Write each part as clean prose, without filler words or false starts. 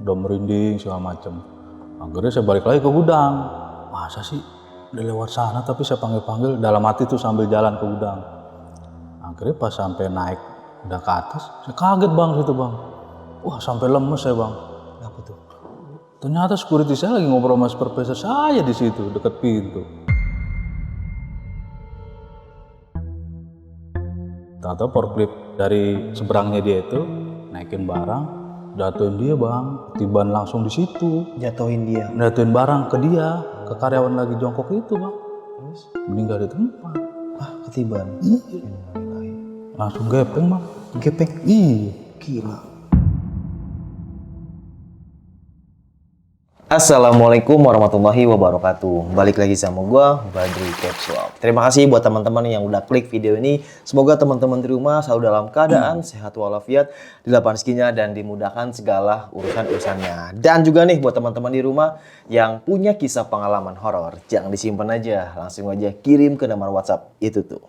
udah merinding segala macem. Akhirnya saya balik lagi ke gudang. Masa sih udah lewat sana tapi saya panggil-panggil dalam hati tuh sambil jalan ke gudang. Akhirnya pas sampai naik udah ke atas, saya kaget bang situ bang. Wah sampai lemes saya bang. Apa tuh? Ternyata security saya lagi ngobrol sama supervisor saya di situ dekat pintu. Tahu forklift dari seberangnya dia itu naikin barang, jatuhin dia bang, tiban langsung di situ. Jatuhin dia. Jatuhin barang ke dia, ke karyawan lagi jongkok itu bang. Terus? Meninggal di tempat. Ah, ketiban. Iya. Langsung gepeng bang. Gepeng. Iya. Gila. Assalamualaikum warahmatullahi wabarakatuh. Balik lagi sama gua, Badri Capsule. Terima kasih buat teman-teman yang udah klik video ini. Semoga teman-teman di rumah selalu dalam keadaan sehat walafiat, dilapangkan rezekinya dan dimudahkan segala urusan-urusannya. Dan juga nih buat teman-teman di rumah yang punya kisah pengalaman horor, jangan disimpan aja, langsung aja kirim ke nomor WhatsApp itu tuh.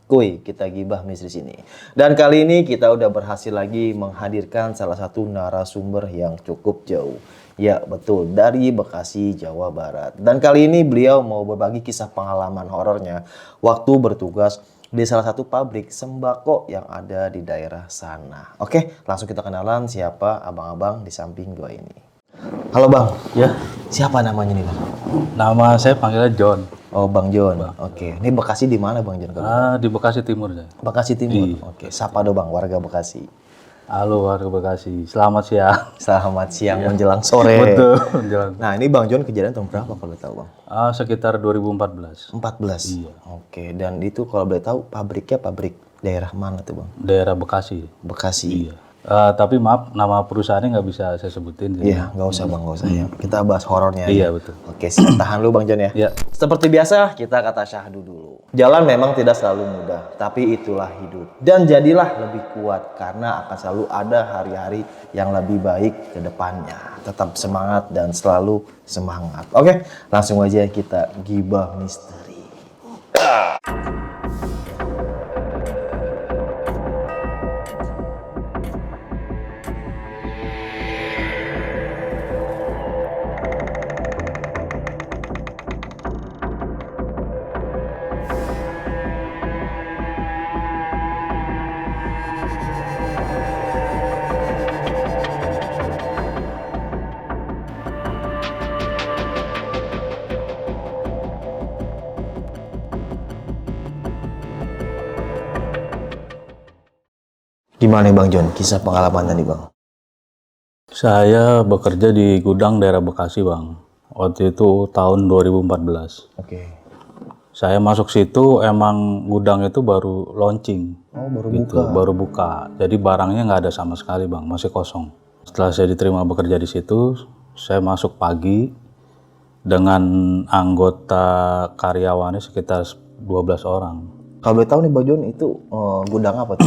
Kuy, kita gibah misteri sini. Dan kali ini kita udah berhasil lagi menghadirkan salah satu narasumber yang cukup jauh. Ya betul, dari Bekasi, Jawa Barat. Dan kali ini beliau mau berbagi kisah pengalaman horornya waktu bertugas di salah satu pabrik sembako yang ada di daerah sana. Oke, langsung kita kenalan siapa abang-abang di samping gua ini. Halo bang. Ya. Siapa namanya nih bang? Nama saya panggilnya John. Oh bang John. Oke, ini Bekasi di mana bang John? Di Bekasi Timur saya. Bekasi Timur. Oke, sapa dong bang warga Bekasi. Halo warga Bekasi, selamat siang. Selamat siang menjelang sore. Betul, menjelang. Nah ini Bang John kejadian tahun berapa kalau boleh tahu Bang? Sekitar 2014. 14? Iya. Oke, dan itu kalau boleh tahu pabriknya pabrik daerah mana tuh Bang? Daerah Bekasi. Bekasi? Iya. Tapi maaf, nama perusahaannya nggak bisa saya sebutin. Iya, nggak usah Bang, nggak usah ya. Kita bahas horornya Iya, aja. betul. Oke, tahan dulu Bang John ya. Iya. Seperti biasa, kita kata syahdu dulu. Jalan memang tidak selalu mudah, tapi itulah hidup. Dan jadilah lebih kuat, karena akan selalu ada hari-hari yang lebih baik ke depannya. Tetap semangat dan selalu semangat. Oke, langsung aja kita gibah misteri. Gimana nih Bang John, kisah pengalamannya nih Bang? Saya bekerja di gudang daerah Bekasi Bang. Waktu itu tahun 2014. Oke. Saya masuk situ emang gudang itu baru launching. Oh baru Gitu, buka. baru buka. Jadi barangnya nggak ada sama sekali Bang, masih kosong. Setelah saya diterima bekerja di situ, saya masuk pagi dengan anggota karyawannya sekitar 12 orang. Kalau boleh tahu nih Bang John itu gudang apa tuh?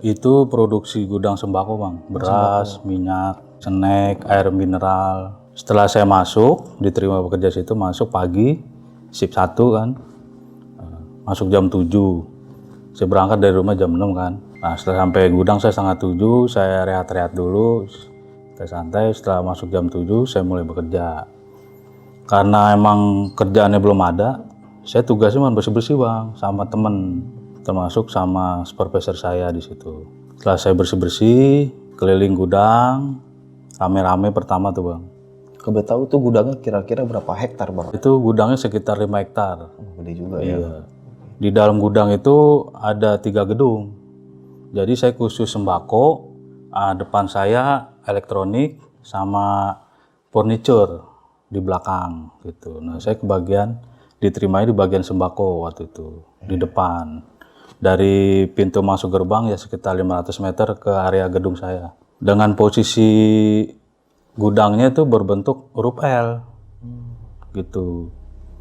Itu produksi gudang sembako Bang, beras, minyak, snack, air mineral. Setelah saya masuk, diterima bekerja situ, masuk pagi, shift 1 kan, masuk jam 7. Saya berangkat dari rumah jam 6 kan. Nah setelah sampai gudang saya setengah 7, saya rehat-rehat dulu, santai-santai. Setelah masuk jam 7, saya mulai bekerja. Karena emang kerjaannya belum ada, saya tugasnya cuma bersih-bersih Bang, sama temen. Termasuk sama supervisor saya di situ. Setelah saya bersih-bersih, keliling gudang, rame-rame pertama tuh Bang. Kalau boleh tahu tuh gudangnya kira-kira berapa hektar Bang? Itu gudangnya sekitar 5 hektar. Gede juga ya. Iya. Di dalam gudang itu ada 3 gedung. Jadi saya khusus sembako, depan saya elektronik sama furniture di belakang gitu. Nah saya kebagian diterimanya di bagian sembako waktu itu di depan. Dari pintu masuk gerbang ya sekitar 500 meter ke area gedung saya. Dengan posisi gudangnya itu berbentuk huruf L gitu.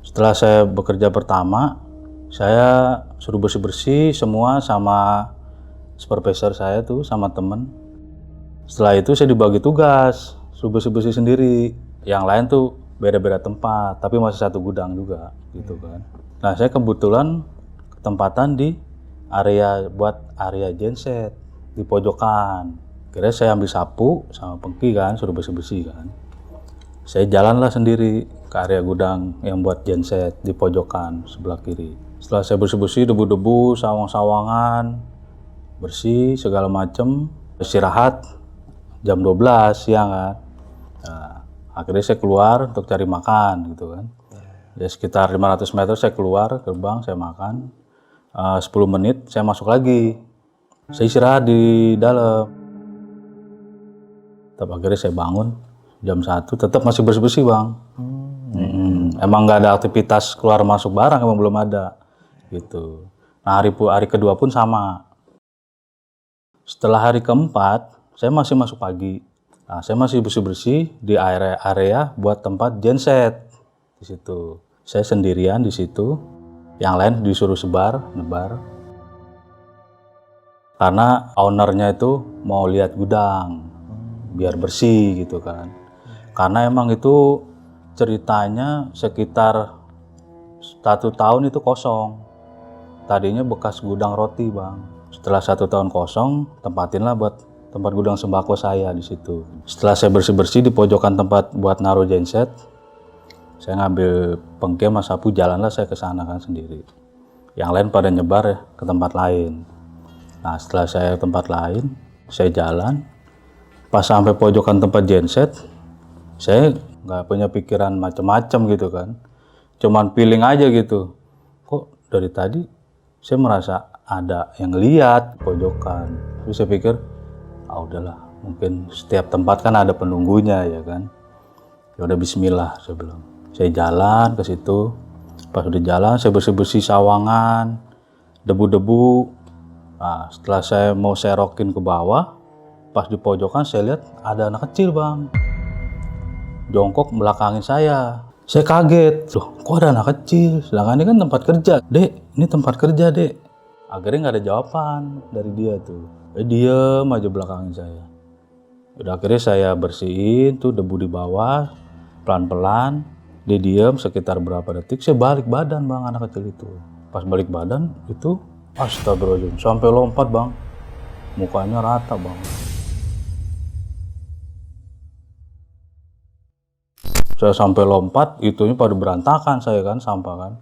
Setelah saya bekerja pertama, saya suruh bersih-bersih semua sama supervisor saya tuh sama temen. Setelah itu saya dibagi tugas, suruh bersih-bersih sendiri. Yang lain tuh beda-beda tempat, tapi masih satu gudang juga gitu kan. Nah saya kebetulan ketempatan di area genset di pojokan Akhirnya saya ambil sapu sama pengki kan, suruh bersih-bersih kan. Saya jalanlah sendiri ke area gudang yang buat genset di pojokan sebelah kiri. Setelah saya bersih-bersih debu-debu, sawang-sawangan, bersih segala macem, istirahat jam 12 siang kan. Nah, akhirnya saya keluar untuk cari makan gitu kan. Ya sekitar 500 meter saya keluar gerbang, saya makan. 10 menit saya masuk lagi. Saya istirahat di dalam. Tetap akhirnya saya bangun jam 1, tetap masih bersih-bersih bang. Emang nggak ada aktivitas keluar masuk barang, emang belum ada gitu. Nah hari kedua pun sama. Setelah hari keempat saya masih masuk pagi. Nah, saya masih bersih-bersih di area buat tempat genset di situ. Saya sendirian di situ, yang lain disuruh nebar. Karena ownernya itu mau lihat gudang biar bersih gitu kan. Karena emang itu ceritanya sekitar 1 tahun itu kosong. Tadinya bekas gudang roti bang. Setelah 1 tahun kosong, tempatinlah buat tempat gudang sembako saya di situ. Setelah saya bersih-bersih di pojokan tempat buat naruh genset, saya ngambil pengki sama sapu, jalanlah saya ke sana kan sendiri. Yang lain pada nyebar ya ke tempat lain. Nah setelah saya ke tempat lain, saya jalan. Pas sampai pojokan tempat genset, saya nggak punya pikiran macam-macam gitu kan. Cuman feeling aja gitu. Kok dari tadi saya merasa ada yang lihat pojokan. Terus saya pikir, udahlah, mungkin setiap tempat kan ada penunggunya ya kan. Ya udah bismillah saya bilang. Saya jalan ke situ. Pas udah jalan saya bersih-bersih sawangan, debu-debu. Nah, setelah saya mau serokin ke bawah, pas di pojokan saya lihat ada anak kecil bang, jongkok belakangin saya. Saya kaget, loh kok ada anak kecil, sedangkan ini kan tempat kerja. Dek, ini tempat kerja dek. Akhirnya nggak ada jawaban dari dia tuh. Diem aja belakangin saya. Udah akhirnya saya bersihin tuh debu di bawah, pelan-pelan. Dia diem sekitar berapa detik, saya balik badan bang anak kecil itu. Pas balik badan itu, astagfirullahaladzim, sampai lompat bang. Mukanya rata bang. Saya sampai lompat, itunya pada berantakan saya kan, sampah kan.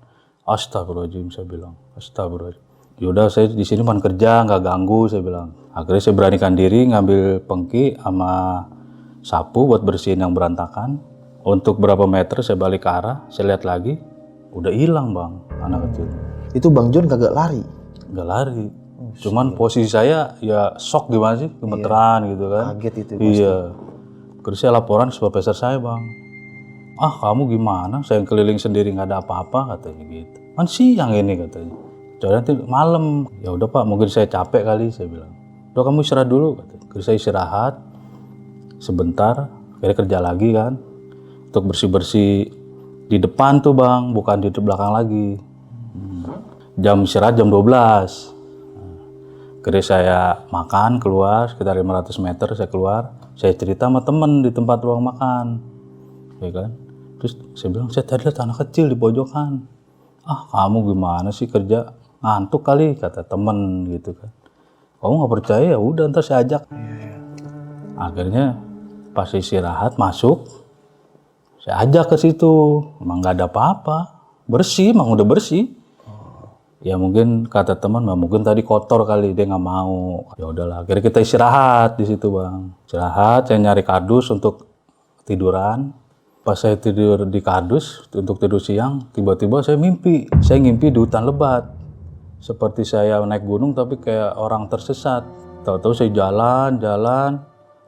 Astagfirullahaladzim saya bilang, astagfirullahaladzim. Yaudah saya di sini cuma kerja, nggak ganggu saya bilang. Akhirnya saya beranikan diri ngambil pengki sama sapu buat bersihin yang berantakan. Untuk berapa meter saya balik ke arah, saya lihat lagi, udah hilang bang anak kecil. Itu Bang John kagak lari? Nggak lari. Cuman posisi saya ya shock gimana sih, gemeteran gitu kan. Kaget itu. Iya. Terus saya laporan ke supervisor saya bang. Kamu gimana? Saya keliling sendiri nggak ada apa-apa katanya gitu. Kan siang ini katanya. Jadi nanti malam. Ya udah pak, mungkin saya capek kali saya bilang. Udah kamu istirahat dulu katanya. Terus saya istirahat sebentar, akhirnya kerja lagi kan. Untuk bersih-bersih di depan tuh bang, bukan di belakang lagi. Jam istirahat jam 12. Akhirnya saya makan keluar sekitar 500 meter saya keluar. Saya cerita sama temen di tempat ruang makan. Ya kan? Terus saya bilang, saya tadi lihat anak kecil di pojokan. Kamu gimana sih kerja? Ngantuk kali, kata temen gitu kan. Kamu nggak percaya? Ya udah ntar saya ajak. Akhirnya pas istirahat masuk, saya ajak ke situ. Emang nggak ada apa-apa, bersih, emang udah bersih. Ya mungkin kata teman, mungkin tadi kotor kali, dia nggak mau. Ya udahlah, akhirnya kita istirahat di situ bang. Istirahat, saya nyari kardus untuk tiduran. Pas saya tidur di kardus untuk tidur siang, tiba-tiba saya mimpi. Saya ngimpi di hutan lebat. Seperti saya naik gunung tapi kayak orang tersesat. Tahu-tahu saya jalan,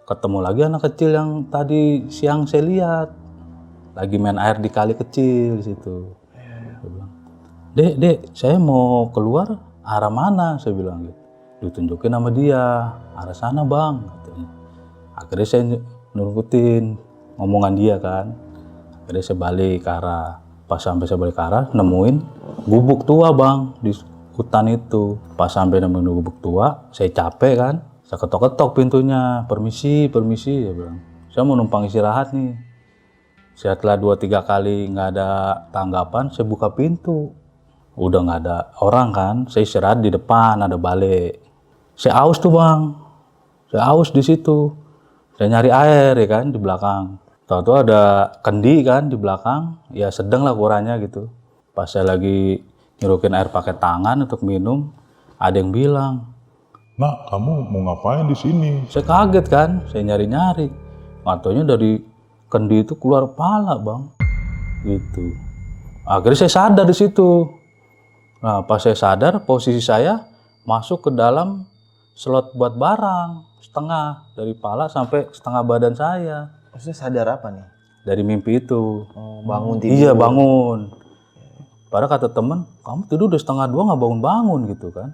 ketemu lagi anak kecil yang tadi siang saya lihat. Lagi main air di kali kecil di situ. Saya bilang, Dek, saya mau keluar arah mana? Saya bilang gitu. Ditunjukin sama dia, arah sana bang. Katanya. Akhirnya saya nurutin ngomongan dia kan. Akhirnya saya balik ke arah. Pas sampai saya balik ke arah, nemuin gubuk tua bang di hutan itu. Pas sampai nemuin gubuk tua, saya capek kan. Saya ketok-ketok pintunya, permisi, saya bilang. Saya mau numpang istirahat nih. Setelah 2-3 kali nggak ada tanggapan, saya buka pintu. Udah nggak ada orang kan, saya istirahat di depan, ada balik. Saya aus tuh bang. Saya haus di situ. Saya nyari air ya kan di belakang. Tahu-tahu ada kendi kan di belakang, ya sedang lah ukurannya gitu. Pas saya lagi nyurukin air pakai tangan untuk minum, ada yang bilang, Nak, kamu mau ngapain di sini? saya kaget kan, saya nyari-nyari. Matanya dari kendi itu keluar pala bang, gitu. Akhirnya saya sadar di situ. Nah pas saya sadar, posisi saya masuk ke dalam slot buat barang, setengah dari pala sampai setengah badan saya. Maksudnya sadar apa nih? Dari mimpi itu. Oh, bangun tidur. Iya bangun. Padahal kata temen, kamu tidur udah setengah 2 nggak bangun-bangun gitu kan.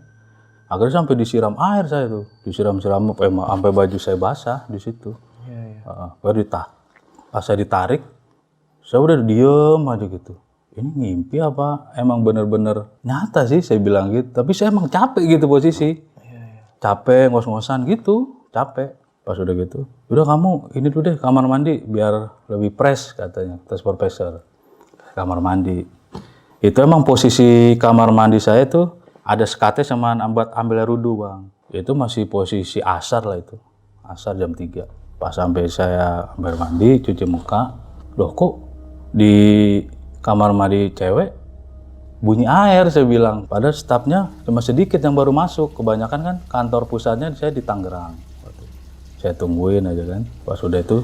Akhirnya sampai disiram air saya tuh, disiram-siram sampai baju saya basah di situ. Baru pas saya ditarik, saya udah diem aja gitu. Ini ngimpi apa emang bener-bener nyata sih saya bilang gitu. Tapi saya emang capek gitu posisi. Capek ngos-ngosan gitu, capek. Pas udah gitu, udah kamu ini dulu deh kamar mandi biar lebih fresh katanya, tes profesor. Kamar mandi. Itu emang posisi kamar mandi saya tuh ada sekatnya sama ambil air wudhu bang. Itu masih posisi asar lah itu. Asar jam 3. Pas sampai saya ambil mandi, cuci muka. Loh kok di kamar mandi cewek bunyi air saya bilang. Padahal stafnya cuma sedikit yang baru masuk. Kebanyakan kan kantor pusatnya saya di Tangerang. Saya tungguin aja kan. Pas udah itu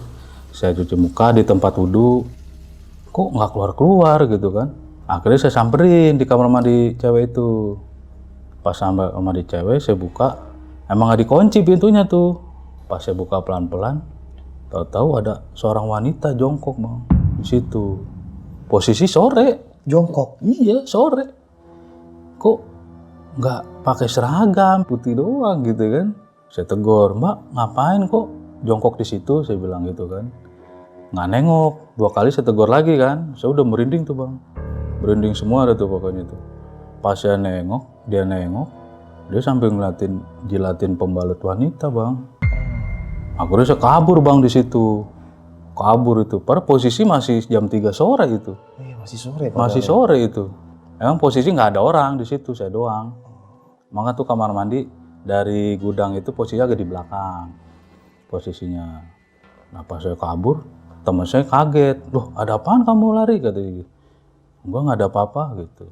saya cuci muka di tempat wudhu. Kok nggak keluar-keluar gitu kan. Akhirnya saya samperin di kamar mandi cewek itu. Pas sampai kamar mandi cewek saya buka. Emang nggak dikunci pintunya tuh. Pas saya buka pelan-pelan. Tahu-tahu ada seorang wanita jongkok bang. Di situ. Posisi sore. Jongkok? Iya sore. Kok nggak pakai seragam putih doang gitu kan. Saya tegur, Mbak ngapain kok jongkok di situ? Saya bilang gitu kan. Nggak nengok. 2 kali saya tegur lagi kan. Saya udah merinding tuh bang. Merinding semua ada tuh pokoknya tuh. Pas saya nengok, dia sambil jilatin pembalut wanita bang. Akhirnya saya kabur bang di situ. Kabur itu. Padahal posisi masih jam 3 sore itu. Masih sore. Masih sore itu. Emang posisi nggak ada orang di situ, saya doang. Maka tuh kamar mandi dari gudang itu posisinya agak di belakang posisinya. Nah pas saya kabur, teman saya kaget. Loh ada apaan kamu lari? Katanya. Enggak nggak ada apa-apa gitu.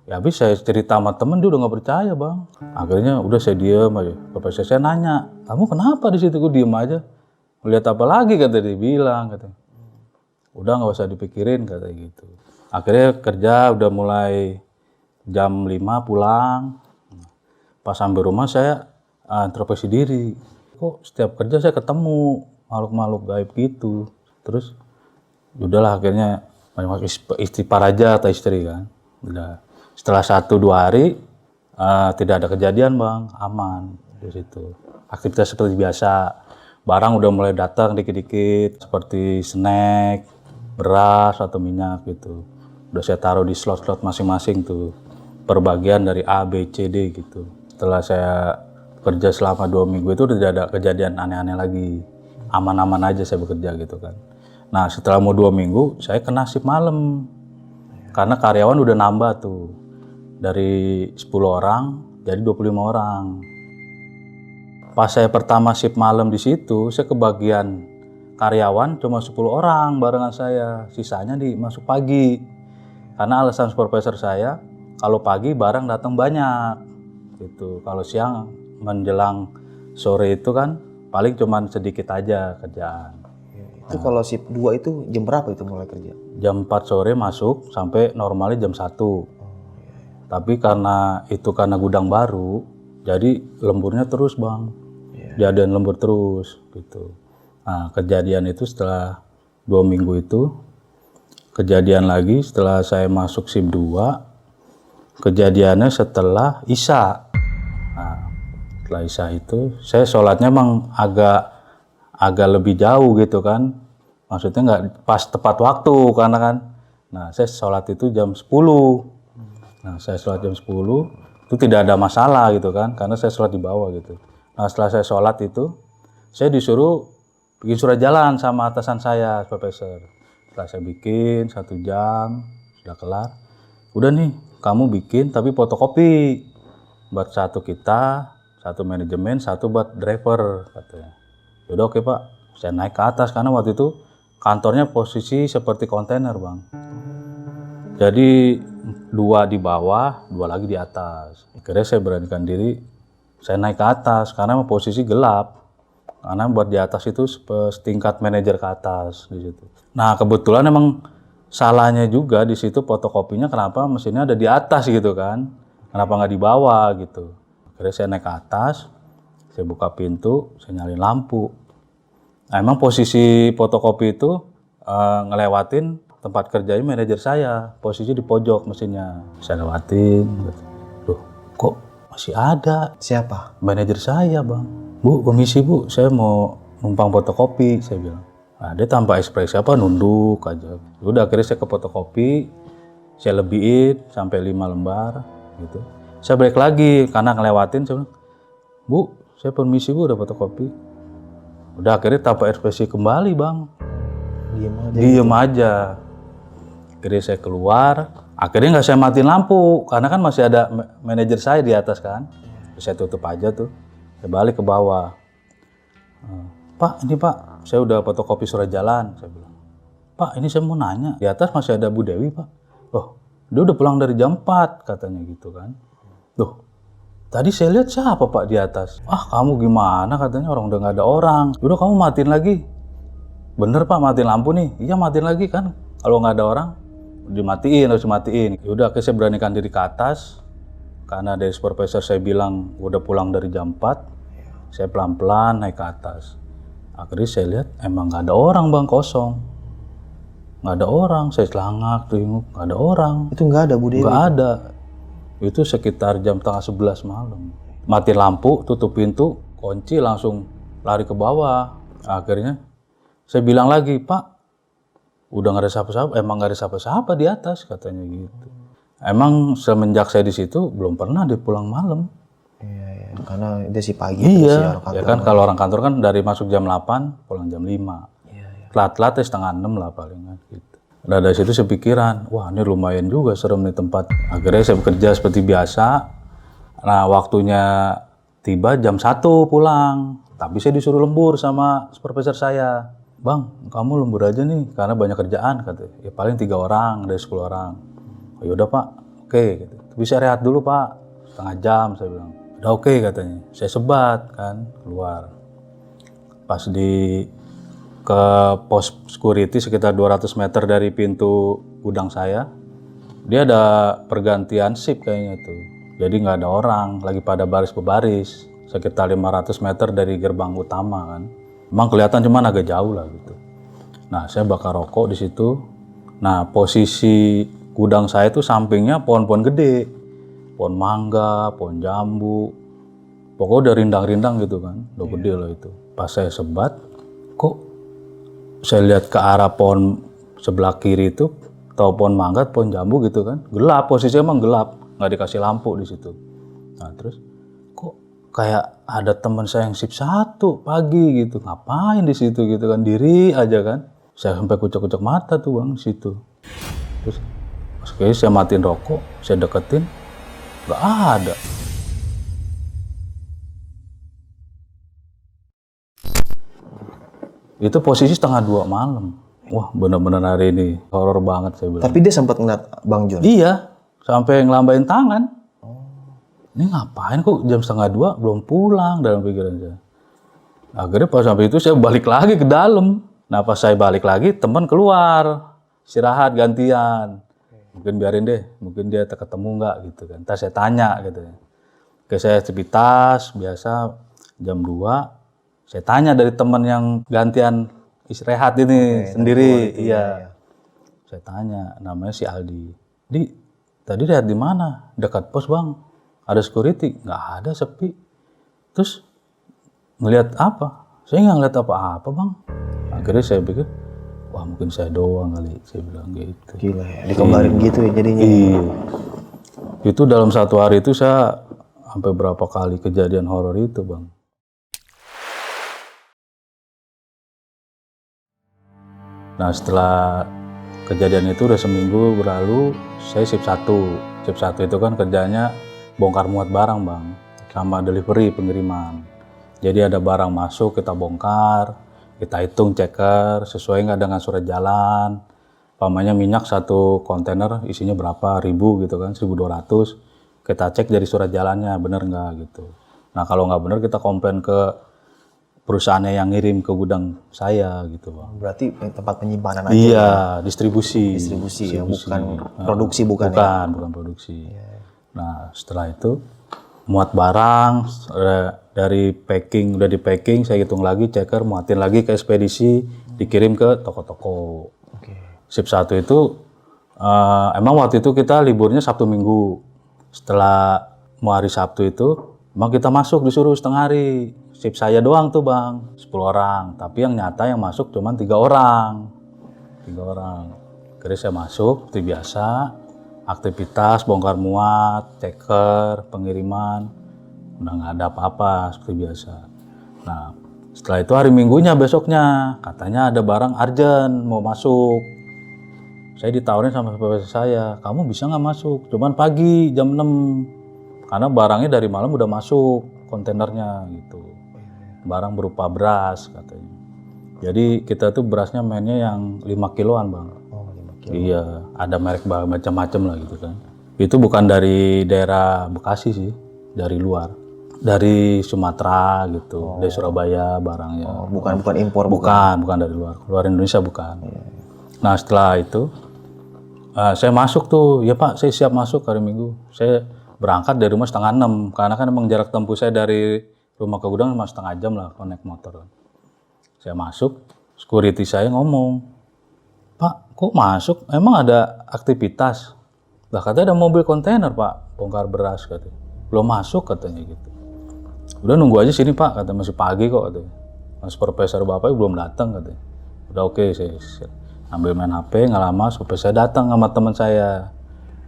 Ya habis saya cerita sama temen, dia udah nggak percaya bang. Akhirnya udah saya diem aja. Bapak saya nanya, kamu kenapa di situ? Gue diem aja. Melihat apa lagi kata dia bilang katanya. Udah nggak usah dipikirin katanya gitu. Akhirnya kerja udah mulai jam 5 pulang. Pas sampai rumah saya introspeksi diri. Kok setiap kerja saya ketemu makhluk-makhluk gaib gitu. Terus udahlah akhirnya istighfar aja kata istri kan. Udah. Setelah 1-2 hari tidak ada kejadian bang, aman di situ. Aktivitas seperti biasa. Barang udah mulai datang dikit-dikit seperti snack, beras atau minyak gitu. Udah saya taruh di slot-slot masing-masing tuh. Perbagian dari A, B, C, D gitu. Setelah saya kerja selama 2 minggu itu udah tidak ada kejadian aneh-aneh lagi. Aman-aman aja saya bekerja gitu kan. Nah setelah mau 2 minggu saya kena shift malam. Karena karyawan udah nambah tuh. Dari 10 orang jadi 25 orang. Pas saya pertama shift malam di situ, saya kebagian karyawan cuma 10 orang barengan saya. Sisanya masuk pagi. Karena alasan supervisor saya, kalau pagi barang datang banyak. Gitu. Kalau siang menjelang sore itu kan paling cuman sedikit aja kerjaan. Itu kalau shift 2 itu jam berapa itu mulai kerja? Jam 4 sore masuk sampai normalnya jam 1. Tapi karena gudang baru, jadi lemburnya terus bang. Jadian lembur terus gitu. Nah kejadian itu setelah 2 minggu itu, kejadian lagi setelah saya masuk shift 2, kejadiannya setelah Isya. Nah, setelah Isya itu saya sholatnya emang agak lebih jauh gitu kan. Maksudnya nggak pas tepat waktu karena kan. Nah saya sholat itu jam 10. Nah saya sholat jam 10 itu tidak ada masalah gitu kan. Karena saya sholat di bawah gitu. Nah setelah saya sholat itu saya disuruh bikin surat jalan sama atasan saya, profesor. Setelah saya bikin 1 jam sudah kelar. Udah nih kamu bikin tapi fotokopi. Buat 1 kita, satu manajemen, satu buat driver katanya. Yaudah oke Pak, saya naik ke atas karena waktu itu kantornya posisi seperti kontainer Bang. Jadi 2 di bawah, 2 lagi di atas. Akhirnya saya beranikan diri, saya naik ke atas karena posisi gelap. Karena buat di atas itu setingkat manajer ke atas di situ. Nah kebetulan emang salahnya juga di situ fotokopinya kenapa mesinnya ada di atas gitu kan. Kenapa nggak di bawah gitu. Akhirnya saya naik ke atas, saya buka pintu, saya nyalain lampu. Nah emang posisi fotokopi itu ngelewatin tempat kerjanya manajer saya, posisi di pojok mesinnya. Saya lewatin, loh kok masih ada? Siapa? Manajer saya Bang. Bu, komisi Bu, saya mau numpang fotokopi, saya bilang. Nah, dia tanpa ekspresi apa, nunduk aja. Udah akhirnya saya ke fotokopi, saya lebihin sampai 5 lembar gitu. Saya balik lagi karena ngelewatin, saya bilang, Bu, saya permisi Bu, udah fotokopi. Udah akhirnya tanpa ekspresi kembali Bang. Diem aja. Akhirnya saya keluar, akhirnya nggak saya matiin lampu karena kan masih ada manajer saya di atas kan. Saya tutup aja tuh, saya balik ke bawah. Pak, ini Pak, saya udah fotokopi surat jalan, saya bilang. Pak, ini saya mau nanya, di atas masih ada Bu Dewi Pak. Loh, dia udah pulang dari jam 4 katanya gitu kan. Loh, tadi saya lihat siapa Pak di atas? Ah, kamu gimana katanya, orang udah nggak ada orang. Udah kamu matiin lagi. Bener Pak, matiin lampu nih. Iya matiin lagi kan, kalau nggak ada orang harus dimatiin. Yaudah akhirnya saya beranikan diri ke atas karena dari supervisor saya bilang udah pulang dari jam 4. Saya pelan-pelan naik ke atas. Akhirnya saya lihat emang nggak ada orang Bang, kosong. Nggak ada orang, saya selangak tuh, nggak ada orang. Itu nggak ada Bu Dewi? Nggak ada. Itu sekitar jam tengah 11 malam. Matiin lampu, tutup pintu, kunci, langsung lari ke bawah. Akhirnya saya bilang lagi, Pak, udah nggak ada siapa-siapa, emang nggak ada siapa-siapa di atas katanya gitu. Emang semenjak saya di situ belum pernah dia pulang malam. Iya, karena dia si pagi. Iya, ya kan kalau orang kantor kan dari masuk jam 8, pulang jam 5. Telat-telat ya setengah 6 lah palingan gitu. Nah dari situ saya pikiran, wah ini lumayan juga serem nih tempat. Akhirnya saya bekerja seperti biasa. Nah waktunya tiba jam 1 pulang. Tapi saya disuruh lembur sama supervisor saya. Bang, kamu lembur aja nih karena banyak kerjaan katanya. Ya paling 3 orang dari 10 orang. Oh, yaudah Pak, oke. Gitu. Bisa rehat dulu Pak, setengah jam saya bilang. Udah oke katanya. Saya sebat kan keluar. Pas ke pos security sekitar 200 meter dari pintu gudang saya, dia ada pergantian shift kayaknya tuh. Jadi nggak ada orang, lagi pada baris berbaris sekitar 500 meter dari gerbang utama kan. Emang kelihatan cuman agak jauh lah gitu. Nah saya bakar rokok di situ. Nah posisi gudang saya tuh sampingnya pohon-pohon gede, pohon mangga, pohon jambu. Pokoknya udah rindang-rindang gitu kan, udah gede loh itu. Pas saya sebat, kok saya lihat ke arah pohon sebelah kiri itu, atau pohon mangga, pohon jambu gitu kan, gelap, posisinya emang gelap, nggak dikasih lampu di situ. Nah terus, kok kayak ada teman saya yang shift 1 pagi gitu, ngapain di situ gitu kan, diri aja kan. Saya sampai kucek-kucek mata tuh Bang di situ. Terus, pas saya matiin rokok, saya deketin, nggak ada. Itu posisi setengah 2 malam. Wah bener-bener hari ini horor banget saya bilang. Tapi dia sempat ngeliat Bang John? Iya, sampai ngelambain tangan. Ini ngapain kok jam setengah 2 belum pulang dalam pikiran saya. Akhirnya pas sampai itu saya balik lagi ke dalam. Nah pas saya balik lagi teman keluar, istirahat gantian. Mungkin biarin deh, mungkin dia ketemu nggak gitu kan. Ntar saya tanya gitu. Oke saya aktivitas biasa jam 2. Saya tanya dari teman yang gantian istirahat ini sendiri, iya. Saya tanya, namanya si Aldi. Di, tadi lihat di mana? Dekat pos Bang. Ada security? Nggak ada, sepi. Terus ngelihat apa? Saya nggak ngeliat apa-apa Bang. Akhirnya saya pikir, wah mungkin saya doang kali. Saya bilang gitu. Gila ya, dikembarin gitu ya jadinya. Iya. Itu dalam 1 hari itu saya sampai berapa kali kejadian horor itu Bang. Nah setelah kejadian itu udah seminggu berlalu, saya shift 1. Shift 1 itu kan kerjanya bongkar muat barang Bang. sama delivery pengiriman. Jadi ada barang masuk kita bongkar, kita hitung ceker sesuai nggak dengan surat jalan. Umpamanya minyak satu kontainer isinya berapa ribu gitu kan, 1.200. Kita cek dari surat jalannya bener nggak gitu. Nah kalau nggak bener kita komplain ke perusahaannya yang ngirim ke gudang saya gitu Bang. Berarti tempat penyimpanan aja. Iya, distribusi Ya, bukan produksi bukan ya. bukan produksi. Nah setelah itu muat barang dari packing, udah di packing, saya hitung lagi ceker, muatin lagi ke ekspedisi, dikirim ke toko-toko. Sip 1 itu emang waktu itu kita liburnya Sabtu Minggu. Setelah mau hari Sabtu itu emang kita masuk disuruh setengah hari. Sip saya doang tuh Bang, 10 orang, tapi yang nyata yang masuk cuma 3 orang. 3 orang. Akhirnya saya masuk seperti biasa, aktivitas bongkar muat, ceker, pengiriman, udah nggak ada apa-apa seperti biasa. Nah setelah itu hari Minggunya besoknya katanya ada barang urgent mau masuk. Saya ditawarin sama supervisor saya, kamu bisa nggak masuk? Cuman pagi jam 6 karena barangnya dari malam udah masuk kontainernya gitu. Barang berupa beras katanya. Jadi kita tuh berasnya mainnya yang 5 kiloan Bang. Oh, 5 kilo. Iya, ada merek macam-macam lah gitu kan. Itu bukan dari daerah Bekasi sih, dari luar. Dari Sumatera gitu, dari Surabaya barangnya. Bukan impor Bukan dari luar. Luar Indonesia bukan. Nah, setelah itu saya masuk tuh. Ya Pak, saya siap masuk hari Minggu. Saya berangkat dari rumah 5:30 karena kan emang jarak tempuh saya dari rumah ke gudang cuma setengah jam lah kalau naik motor. Saya masuk, security saya ngomong, Pak, kok masuk? Emang ada aktivitas? Lah katanya ada mobil kontainer Pak, bongkar beras katanya. Belum masuk katanya gitu. Udah nunggu aja sini Pak, katanya masih pagi kok katanya. Mas supervisor Bapak belum datang katanya. Udah oke, saya ambil main HP, nggak lama supervisor saya datang sama teman saya.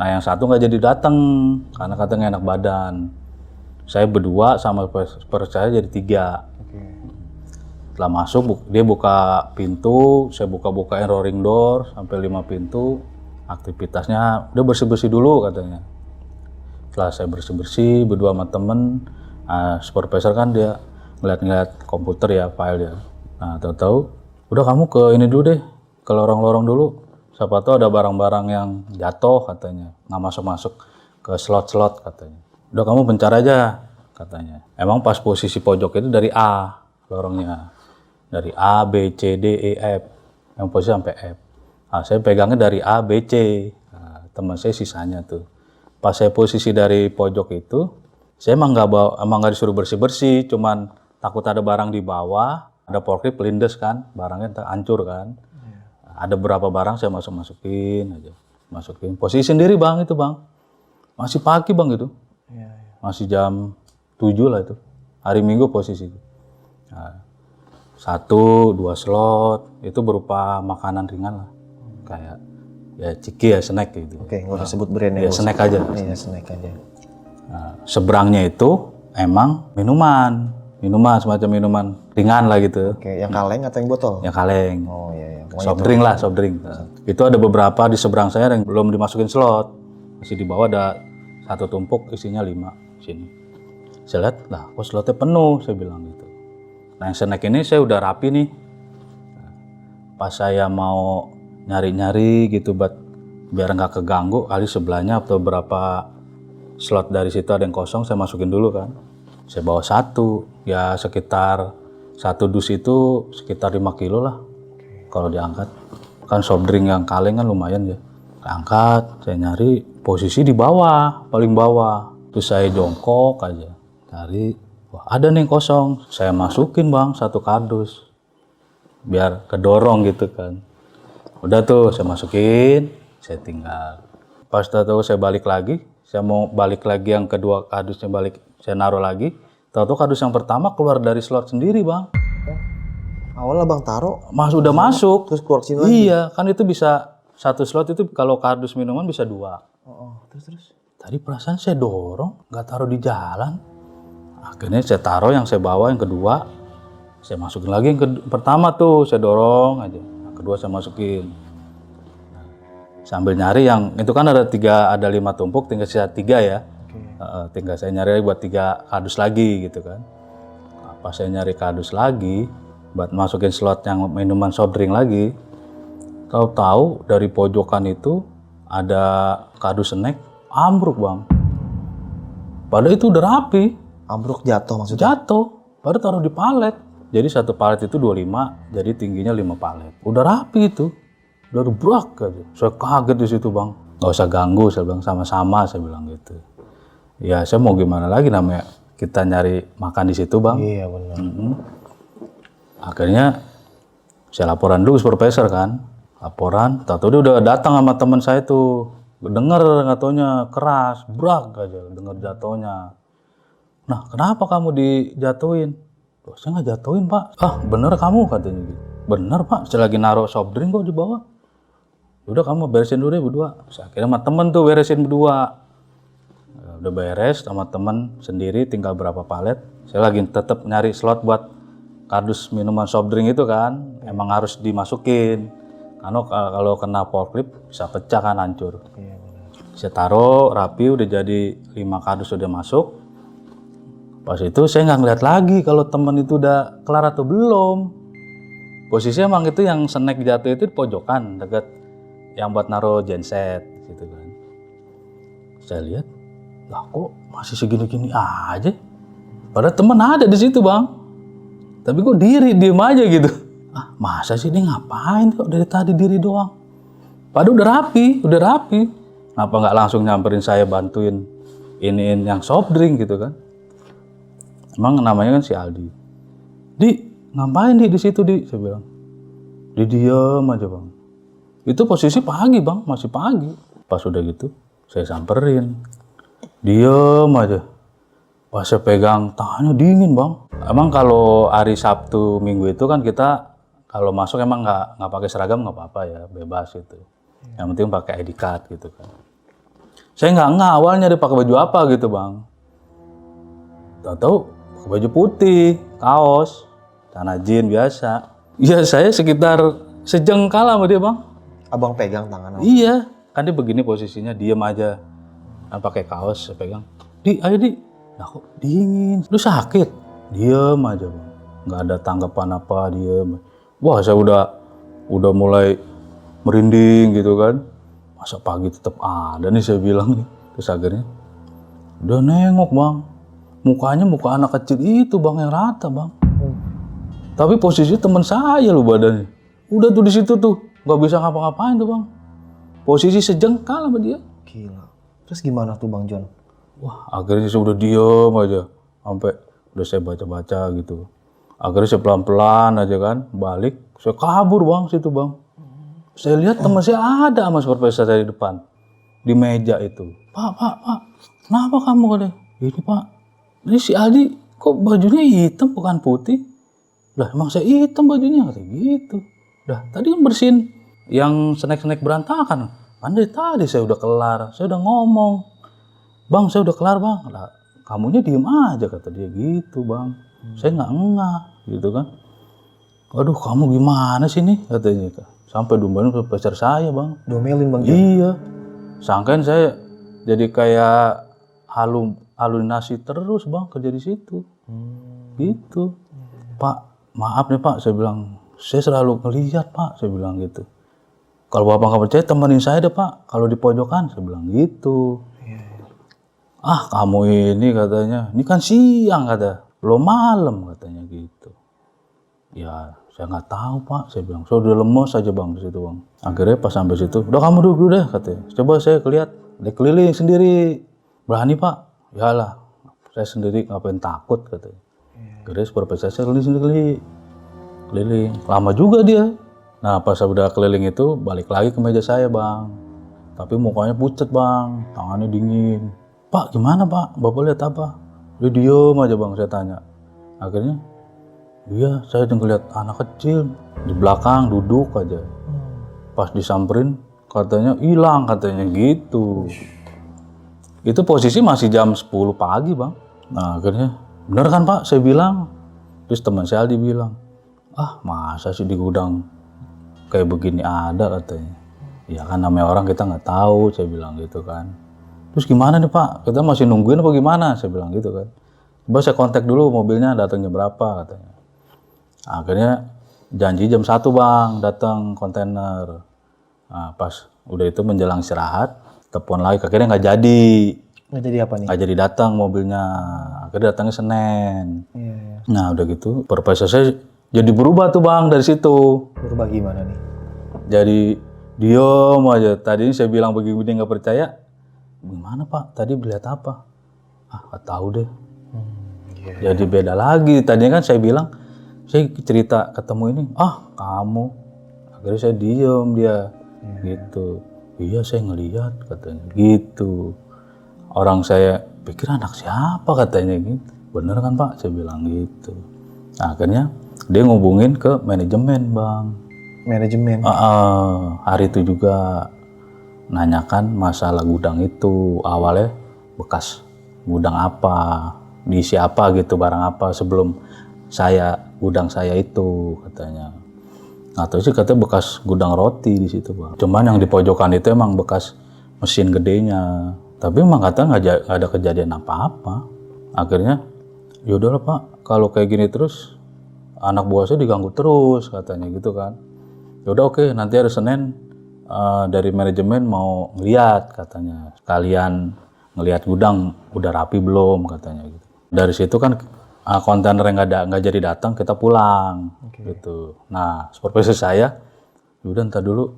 Nah yang satu nggak jadi datang karena katanya enak badan. Saya berdua sama supervisor saya jadi 3. Setelah masuk, dia buka pintu, saya buka-bukain rolling door sampai 5 pintu. Aktivitasnya udah bersih-bersih dulu katanya. Setelah saya bersih-bersih berdua sama temen, supervisor kan dia ngeliat-ngeliat komputer ya, file ya. Nah tahu-tahu, udah kamu ke ini dulu deh, ke lorong-lorong dulu. Siapa tahu ada barang-barang yang jatuh katanya, nggak masuk-masuk ke slot-slot katanya. Udah kamu bencar aja katanya. Emang pas posisi pojok itu dari A lorongnya. Dari A, B, C, D, E, F. Yang posisi sampai F. Nah, saya pegangnya dari A, B, C. Nah, teman saya sisanya tuh. Pas saya posisi dari pojok itu, saya emang nggak disuruh bersih-bersih, cuman takut ada barang di bawah, ada forklift pelindes kan, barangnya hancur kan. Ada beberapa barang saya masukin aja. Masukin. Posisi sendiri Bang itu Bang. Masih pagi Bang itu. Masih jam 7 lah itu. Hari Minggu posisi. Nah, 1, 2 slot itu berupa makanan ringan lah, kayak ya ciki ya snack gitu. Oke, nggak usah sebut brand ya. Snack aja. Iya, snack aja. Nah, seberangnya itu emang minuman semacam minuman ringan lah gitu. Oke, yang kaleng atau yang botol? Yang kaleng. Oh iya. Soft drink. Itu ada beberapa di seberang saya yang belum dimasukin slot, masih di bawah ada 1 tumpuk isinya 5 sini. Saya lihat, lah kok slotnya penuh, saya bilang gitu. Nah yang snack ini saya udah rapi nih. Pas saya mau nyari-nyari gitu biar nggak keganggu, kali sebelahnya atau berapa slot dari situ ada yang kosong, saya masukin dulu kan. Saya bawa 1, ya sekitar 1 dus itu sekitar 5 kilo lah kalau diangkat. Kan soft drink yang kaleng kan lumayan ya. Angkat, saya nyari posisi di bawah, paling bawah. Terus saya jongkok aja, cari. Wah, ada nih kosong, saya masukin Bang 1 kardus biar kedorong gitu kan. Udah tuh saya masukin, saya tinggal. Pas tahu saya balik lagi, saya mau balik lagi yang kedua kardusnya balik, saya naruh lagi. Tahu kardus yang pertama keluar dari slot sendiri Bang. Awalnya Bang taruh, Udah masuk. terus keluar sini lagi. Iya, kan itu bisa 1 slot itu kalau kardus minuman bisa 2. Terus. Tadi perasaan saya dorong, nggak taruh di jalan. Akhirnya saya taruh yang saya bawa yang kedua, saya masukin lagi yang pertama tuh, saya dorong aja. Yang kedua saya masukin. Sambil nyari yang itu kan ada 5 tumpuk, tinggal sisa 3 ya. Tinggal saya nyari buat 3 kardus lagi gitu kan. Nah, pas saya nyari kardus lagi buat masukin slot yang minuman soft drink lagi, tahu-tahu dari pojokan itu ada kardus snack ambruk bang. Padahal itu udah rapi. Ambruk jatuh maksudnya? Jatuh, baru taruh di palet. Jadi satu palet itu 25, jadi tingginya 5 palet. Udah rapi itu, udah brak aja. Saya kaget di situ bang. Gak usah ganggu, saya bilang sama-sama, saya bilang gitu. Ya saya mau gimana lagi namanya kita nyari makan di situ bang. Iya benar. Akhirnya saya laporan dulu supervisor kan. Laporan, tahu dia udah datang sama teman saya tuh. Dengar nggak taunya keras, brak aja, dengar jatuhnya. Nah, kenapa kamu dijatuhin? Loh, saya nggak jatuhin, Pak. Ah, bener kamu katanya gitu. Bener, Pak. Saya lagi naruh soft drink kok di bawah. Udah kamu beresin dulu deh berdua. Saya akhirnya sama temen tuh beresin berdua. Ya, udah beres sama temen sendiri, tinggal berapa palet. Saya lagi tetap nyari slot buat kardus minuman soft drink itu kan. Emang harus dimasukin. Karena kalau kena forklift bisa pecah kan, hancur. Saya taruh rapi, udah jadi 5 kardus udah masuk. Pas itu saya nggak ngeliat lagi kalau temen itu udah kelar atau belum. Posisinya emang itu yang snack jatuh itu di pojokan dekat yang buat naruh genset gitu kan. Saya lihat, lah kok masih segini-gini aja. Padahal temen ada di situ bang. Tapi kok diem aja gitu. Ah masa sih dia ngapain kok dari tadi diri doang. Padahal udah rapi. Kenapa nggak langsung nyamperin saya bantuin iniin yang soft drink gitu kan. Emang namanya kan si Aldi. Di, ngapain di situ di? Saya bilang. Di diem aja bang. Itu posisi pagi bang, masih pagi. Pas udah gitu, saya samperin. Diem aja. Pas saya pegang tangannya dingin bang. Emang kalau hari Sabtu Minggu itu kan kita kalau masuk emang nggak pakai seragam nggak apa-apa ya, bebas gitu. Yang penting pakai ID card gitu kan. Saya nggak awalnya dia pakai baju apa gitu bang. Tahu-tahu baju putih, kaos, celana jeans biasa. Iya saya sekitar sejengkal sama dia bang. Abang pegang tangan. Iya, kan dia begini posisinya, diem aja. Kan pakai kaos, saya pegang. Di, ayo di. Nah kok dingin, lu sakit? Diem aja bang. Nggak ada tanggapan apa, diem. Wah saya udah mulai merinding gitu kan. Masa pagi tetap ada nih saya bilang nih. Terus akhirnya, udah nengok bang. Mukanya muka anak kecil itu bang yang rata bang. Tapi posisi teman saya loh badannya. Udah tuh di situ tuh nggak bisa ngapa-ngapain tuh bang. Posisi sejengkal sama dia. Gila. Terus gimana tuh bang John? Wah akhirnya saya udah diem aja. Sampai udah saya baca-baca gitu. Akhirnya saya pelan-pelan aja kan balik. Saya kabur bang situ bang. Saya lihat teman saya ada sama supervisor saya di depan. Di meja itu. Pak. Kenapa kamu katanya? Ini pak. Ini si Aldi kok bajunya hitam bukan putih? Lah emang saya hitam bajunya katanya gitu. Dah tadi kan bersihin yang snack-snack berantakan. Kan dari tadi saya udah kelar, saya udah ngomong. Bang saya udah kelar bang. Lah kamunya diem aja kata dia gitu bang. Saya nggak ngeh gitu kan. Aduh kamu gimana sih nih katanya. Sampai dombain ke pacar saya bang. Domelin bang John? Iya. Sangkain saya jadi kayak halusinasi terus bang kerja di situ. Gitu. Pak maaf nih pak, saya bilang saya selalu ngelihat pak, saya bilang gitu. Kalau bapak nggak percaya temenin saya deh pak, kalau di pojokan, saya bilang gitu. Ah kamu ini katanya, ini kan siang kata, belum malam katanya gitu. Ya saya nggak tahu pak, saya bilang, saya udah lemes aja bang di situ bang. Akhirnya pas sampai situ, udah kamu duduk dulu deh katanya. Coba saya lihat, dia keliling sendiri, berani pak, yalah, saya sendiri ngapain takut katanya. Akhirnya supervisor saya keliling, lama juga dia. Nah pas saya udah keliling itu, balik lagi ke meja saya bang. Tapi mukanya pucat bang, tangannya dingin. Pak gimana pak, bapak lihat apa? Dia diem aja bang, saya tanya. Akhirnya, iya saya ngeliat anak kecil di belakang duduk aja. Pas disamperin, katanya hilang katanya gitu. Itu posisi masih jam 10 pagi bang. Nah akhirnya, bener kan pak, saya bilang. Terus teman saya Aldi bilang, ah masa sih di gudang kayak begini ada katanya. Ya kan namanya orang kita nggak tahu, saya bilang gitu kan. Terus gimana nih Pak? Kita masih nungguin apa gimana? Saya bilang gitu kan. Coba saya kontak dulu mobilnya datangnya berapa katanya. Akhirnya janji jam 1 Bang datang kontainer. Nah, pas udah itu menjelang istirahat, telepon lagi, akhirnya nggak jadi. Nggak jadi apa nih? Nggak jadi datang mobilnya. Akhirnya datangnya Senin. Iya. Nah udah gitu, supervisor saya jadi berubah tuh Bang dari situ. Berubah gimana nih? Jadi diem aja. Tadi saya bilang begini nggak percaya. Gimana Pak? Tadi melihat apa? Nggak tahu deh. Jadi beda lagi. Tadinya kan saya bilang, saya cerita ketemu ini, kamu. Akhirnya saya diem dia, gitu. Iya saya ngelihat katanya, gitu. Orang saya pikir anak siapa katanya gitu. Bener kan Pak? Saya bilang gitu. Nah, akhirnya dia ngubungin ke manajemen Bang. Manajemen. Hari itu juga nanyakan masalah gudang itu. Awalnya bekas gudang apa, diisi apa gitu, barang apa sebelum gudang saya itu katanya. Atau sih katanya bekas gudang roti di situ Bang. Cuman yang di pojokan itu emang bekas mesin gedenya. Tapi emang katanya nggak ada kejadian apa-apa. Akhirnya yaudahlah Pak, kalau kayak gini terus anak buah saya diganggu terus katanya gitu kan. Yaudah oke, nanti hari Senin dari manajemen mau ngeliat katanya. Sekalian ngeliat gudang udah rapi belum katanya gitu. Dari situ kan kontainer yang nggak jadi datang, kita pulang gitu. Nah supervisor saya, udah ntar dulu,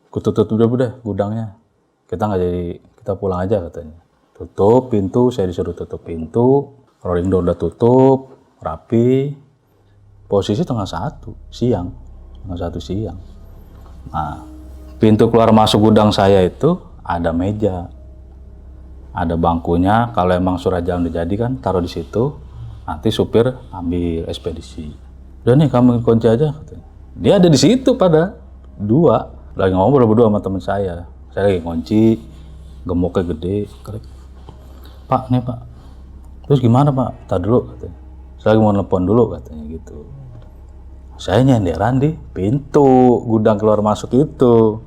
tutup dulu deh gudangnya. Kita nggak jadi, kita pulang aja katanya. Tutup pintu, saya disuruh tutup pintu, rolling door udah tutup, rapi. Posisi setengah 1 siang. Nah pintu keluar masuk gudang saya itu ada meja, ada bangkunya. Kalau emang surat jalan udah jadi kan, taruh di situ. Nanti supir ambil ekspedisi. Udah nih kamu kunci aja katanya. Dia ada di situ pada 2 lagi ngobrol berdua sama teman saya. Saya lagi kunci, gemuknya gede. Pak nih Pak. Terus gimana Pak? Tar dulu katanya. Saya lagi mau nelpon dulu katanya gitu. Saya nyenderan di pintu gudang keluar masuk itu.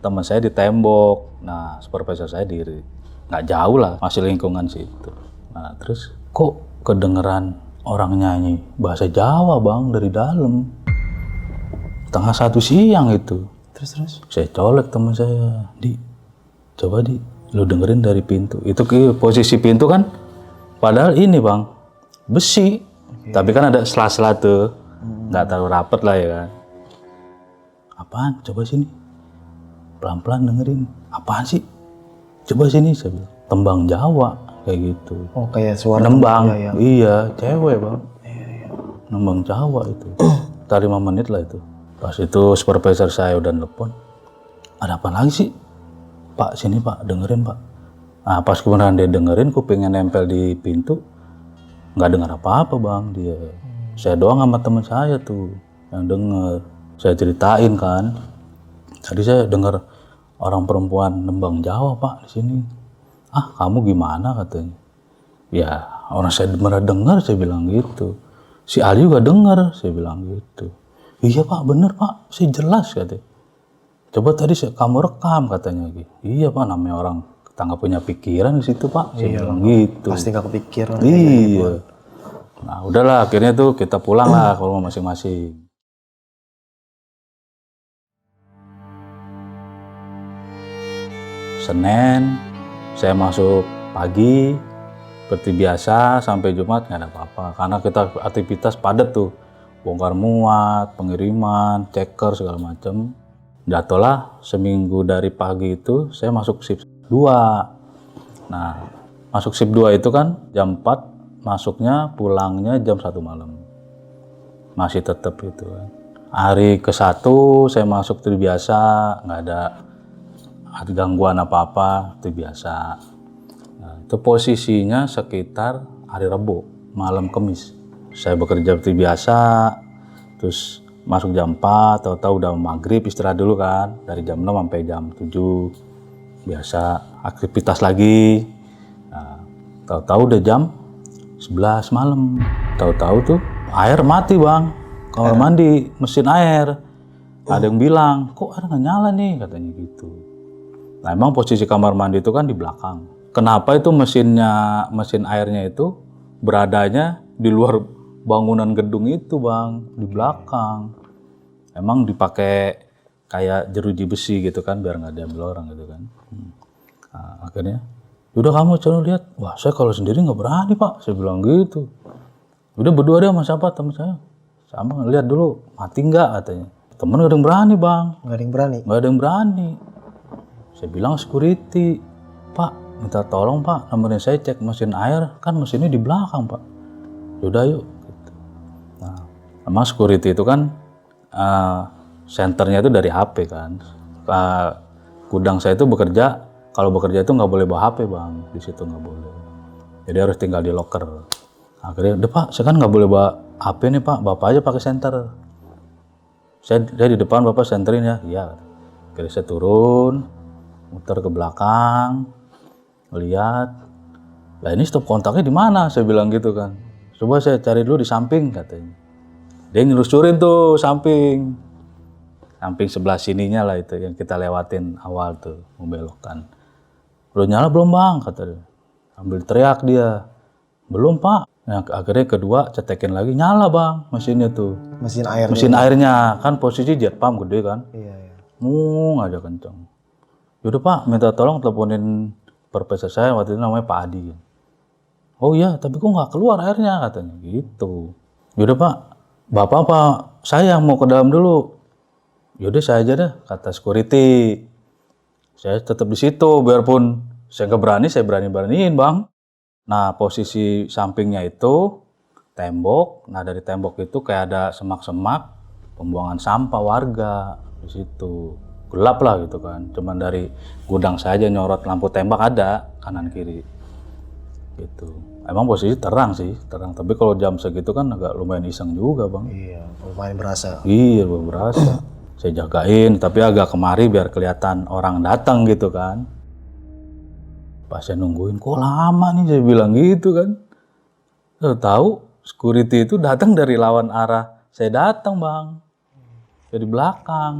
Teman saya di tembok. Nah supervisor saya diri. Nggak jauh lah, masih lingkungan situ. Nah terus kok kedengeran orang nyanyi bahasa Jawa Bang dari dalam. Setengah 1 siang itu. Terus? Saya colek teman saya, coba lu dengerin dari pintu. Itu posisi pintu kan, padahal ini Bang, besi. Tapi kan ada sela-sela tuh, nggak terlalu rapet lah ya kan. Apaan? Coba sini. Pelan-pelan dengerin. Apaan sih? Coba sini, saya bilang. Tembang Jawa. Kayak gitu. Oh kayak suara nembang, ya. iya cewek Bang. Nembang Jawa itu. Sekitar 5 menit lah itu. Pas itu supervisor saya udah nelpon. Ada apa lagi sih? Pak sini Pak, dengerin Pak. Nah pas kemudian dia dengerin, kupingnya nempel di pintu. Nggak dengar apa-apa Bang dia. Saya doang sama teman saya tuh yang denger. Saya ceritain kan. Tadi saya dengar orang perempuan nembang Jawa Pak di sini. Kamu gimana katanya? Ya orang saya pernah dengar, saya bilang gitu. Si Ali juga dengar, saya bilang gitu. Iya Pak, bener Pak, saya jelas katanya. Coba tadi kamu rekam katanya gitu. Iya Pak, namanya orang kita nggak punya pikiran di situ Pak, saya bilang gitu. Pasti nggak kepikiran. Iya. Nah udahlah, akhirnya tuh kita pulang lah ke rumah masing-masing. Senin saya masuk pagi seperti biasa sampai Jumat nggak ada apa-apa karena kita aktivitas padat tuh, bongkar muat, pengiriman, ceker segala macam. Jatuhlah seminggu dari pagi itu saya masuk shift 2. Nah masuk shift 2 itu kan jam 4 masuknya, pulangnya jam 1 malam. Masih tetap itu kan. Hari ke-1 saya masuk seperti biasa, nggak ada gangguan apa-apa, itu biasa. Nah, itu posisinya sekitar hari Rabu, malam Kamis. Saya bekerja seperti biasa, terus masuk jam 4, tahu-tahu udah maghrib, istirahat dulu kan, dari jam 6 sampai jam 7. Biasa aktivitas lagi. Nah, tahu-tahu udah jam 11 malam. Tahu-tahu tuh air mati Bang, kamar mandi, mesin air. Ada yang bilang, kok air nggak nyala nih, katanya gitu. Nah emang posisi kamar mandi itu kan di belakang. kenapa itu mesin airnya itu beradanya di luar bangunan gedung itu bang, di belakang. Emang dipakai kayak jeruji besi gitu kan, biar nggak diambil orang gitu kan. Nah, akhirnya, udah kamu coba lihat. Wah, saya kalau sendiri nggak berani pak, saya bilang gitu. Udah berdua deh sama siapa teman saya. Sama lihat dulu, mati nggak katanya. Temen gak ada yang berani bang. Nggak ada yang berani? Nggak ada yang berani. Saya bilang security, Pak minta tolong Pak, nemenin saya cek mesin air, kan mesinnya di belakang Pak. Yaudah yuk. Gitu. Nah, emang security itu kan senternya itu dari HP kan. Gudang saya itu bekerja, kalau bekerja itu nggak boleh bawa HP bang, di situ nggak boleh. Jadi harus tinggal di locker. Akhirnya, deh Pak, saya kan nggak boleh bawa HP nih Pak, Bapak aja pakai senter. Saya di depan, Bapak senterin ya. Iya. Akhirnya saya turun, muter ke belakang, lihat. Lah ini stop kontaknya di mana? Saya bilang gitu kan. Coba saya cari dulu di samping katanya. Dia nyelusurin tuh samping sebelah sininya lah itu yang kita lewatin awal tuh, membelokkan. Udah nyala belum bang? Kata dia. Sambil teriak dia. Belum pak. Nah, akhirnya kedua cetekin lagi, nyala bang mesinnya tuh. Mesin airnya? Mesin airnya, kan posisi jet pump gede kan. Iya, iya. Aja kenceng. Yaudah pak, minta tolong teleponin supervisor saya, waktu itu namanya Pak Adi. Oh iya, tapi kok nggak keluar airnya katanya gitu. Yaudah pak, bapak apa saya mau ke dalam dulu. Yaudah saya aja deh, kata security. Saya tetap di situ, biarpun saya nggak berani, saya berani-beraniin bang. Nah posisi sampingnya itu tembok. Nah dari tembok itu kayak ada semak-semak pembuangan sampah warga di situ. Gelap lah gitu kan. Cuman dari gudang saja nyorot lampu tembak ada kanan kiri. Gitu. Emang posisi terang sih, terang. Tapi kalau jam segitu kan agak lumayan iseng juga bang. Iya, lumayan berasa. Iya, berasa. Saya jagain, tapi agak kemari biar kelihatan orang datang gitu kan. Pas saya nungguin, kok lama nih saya bilang gitu kan. Tahu security itu datang dari lawan arah saya datang bang. Dari belakang.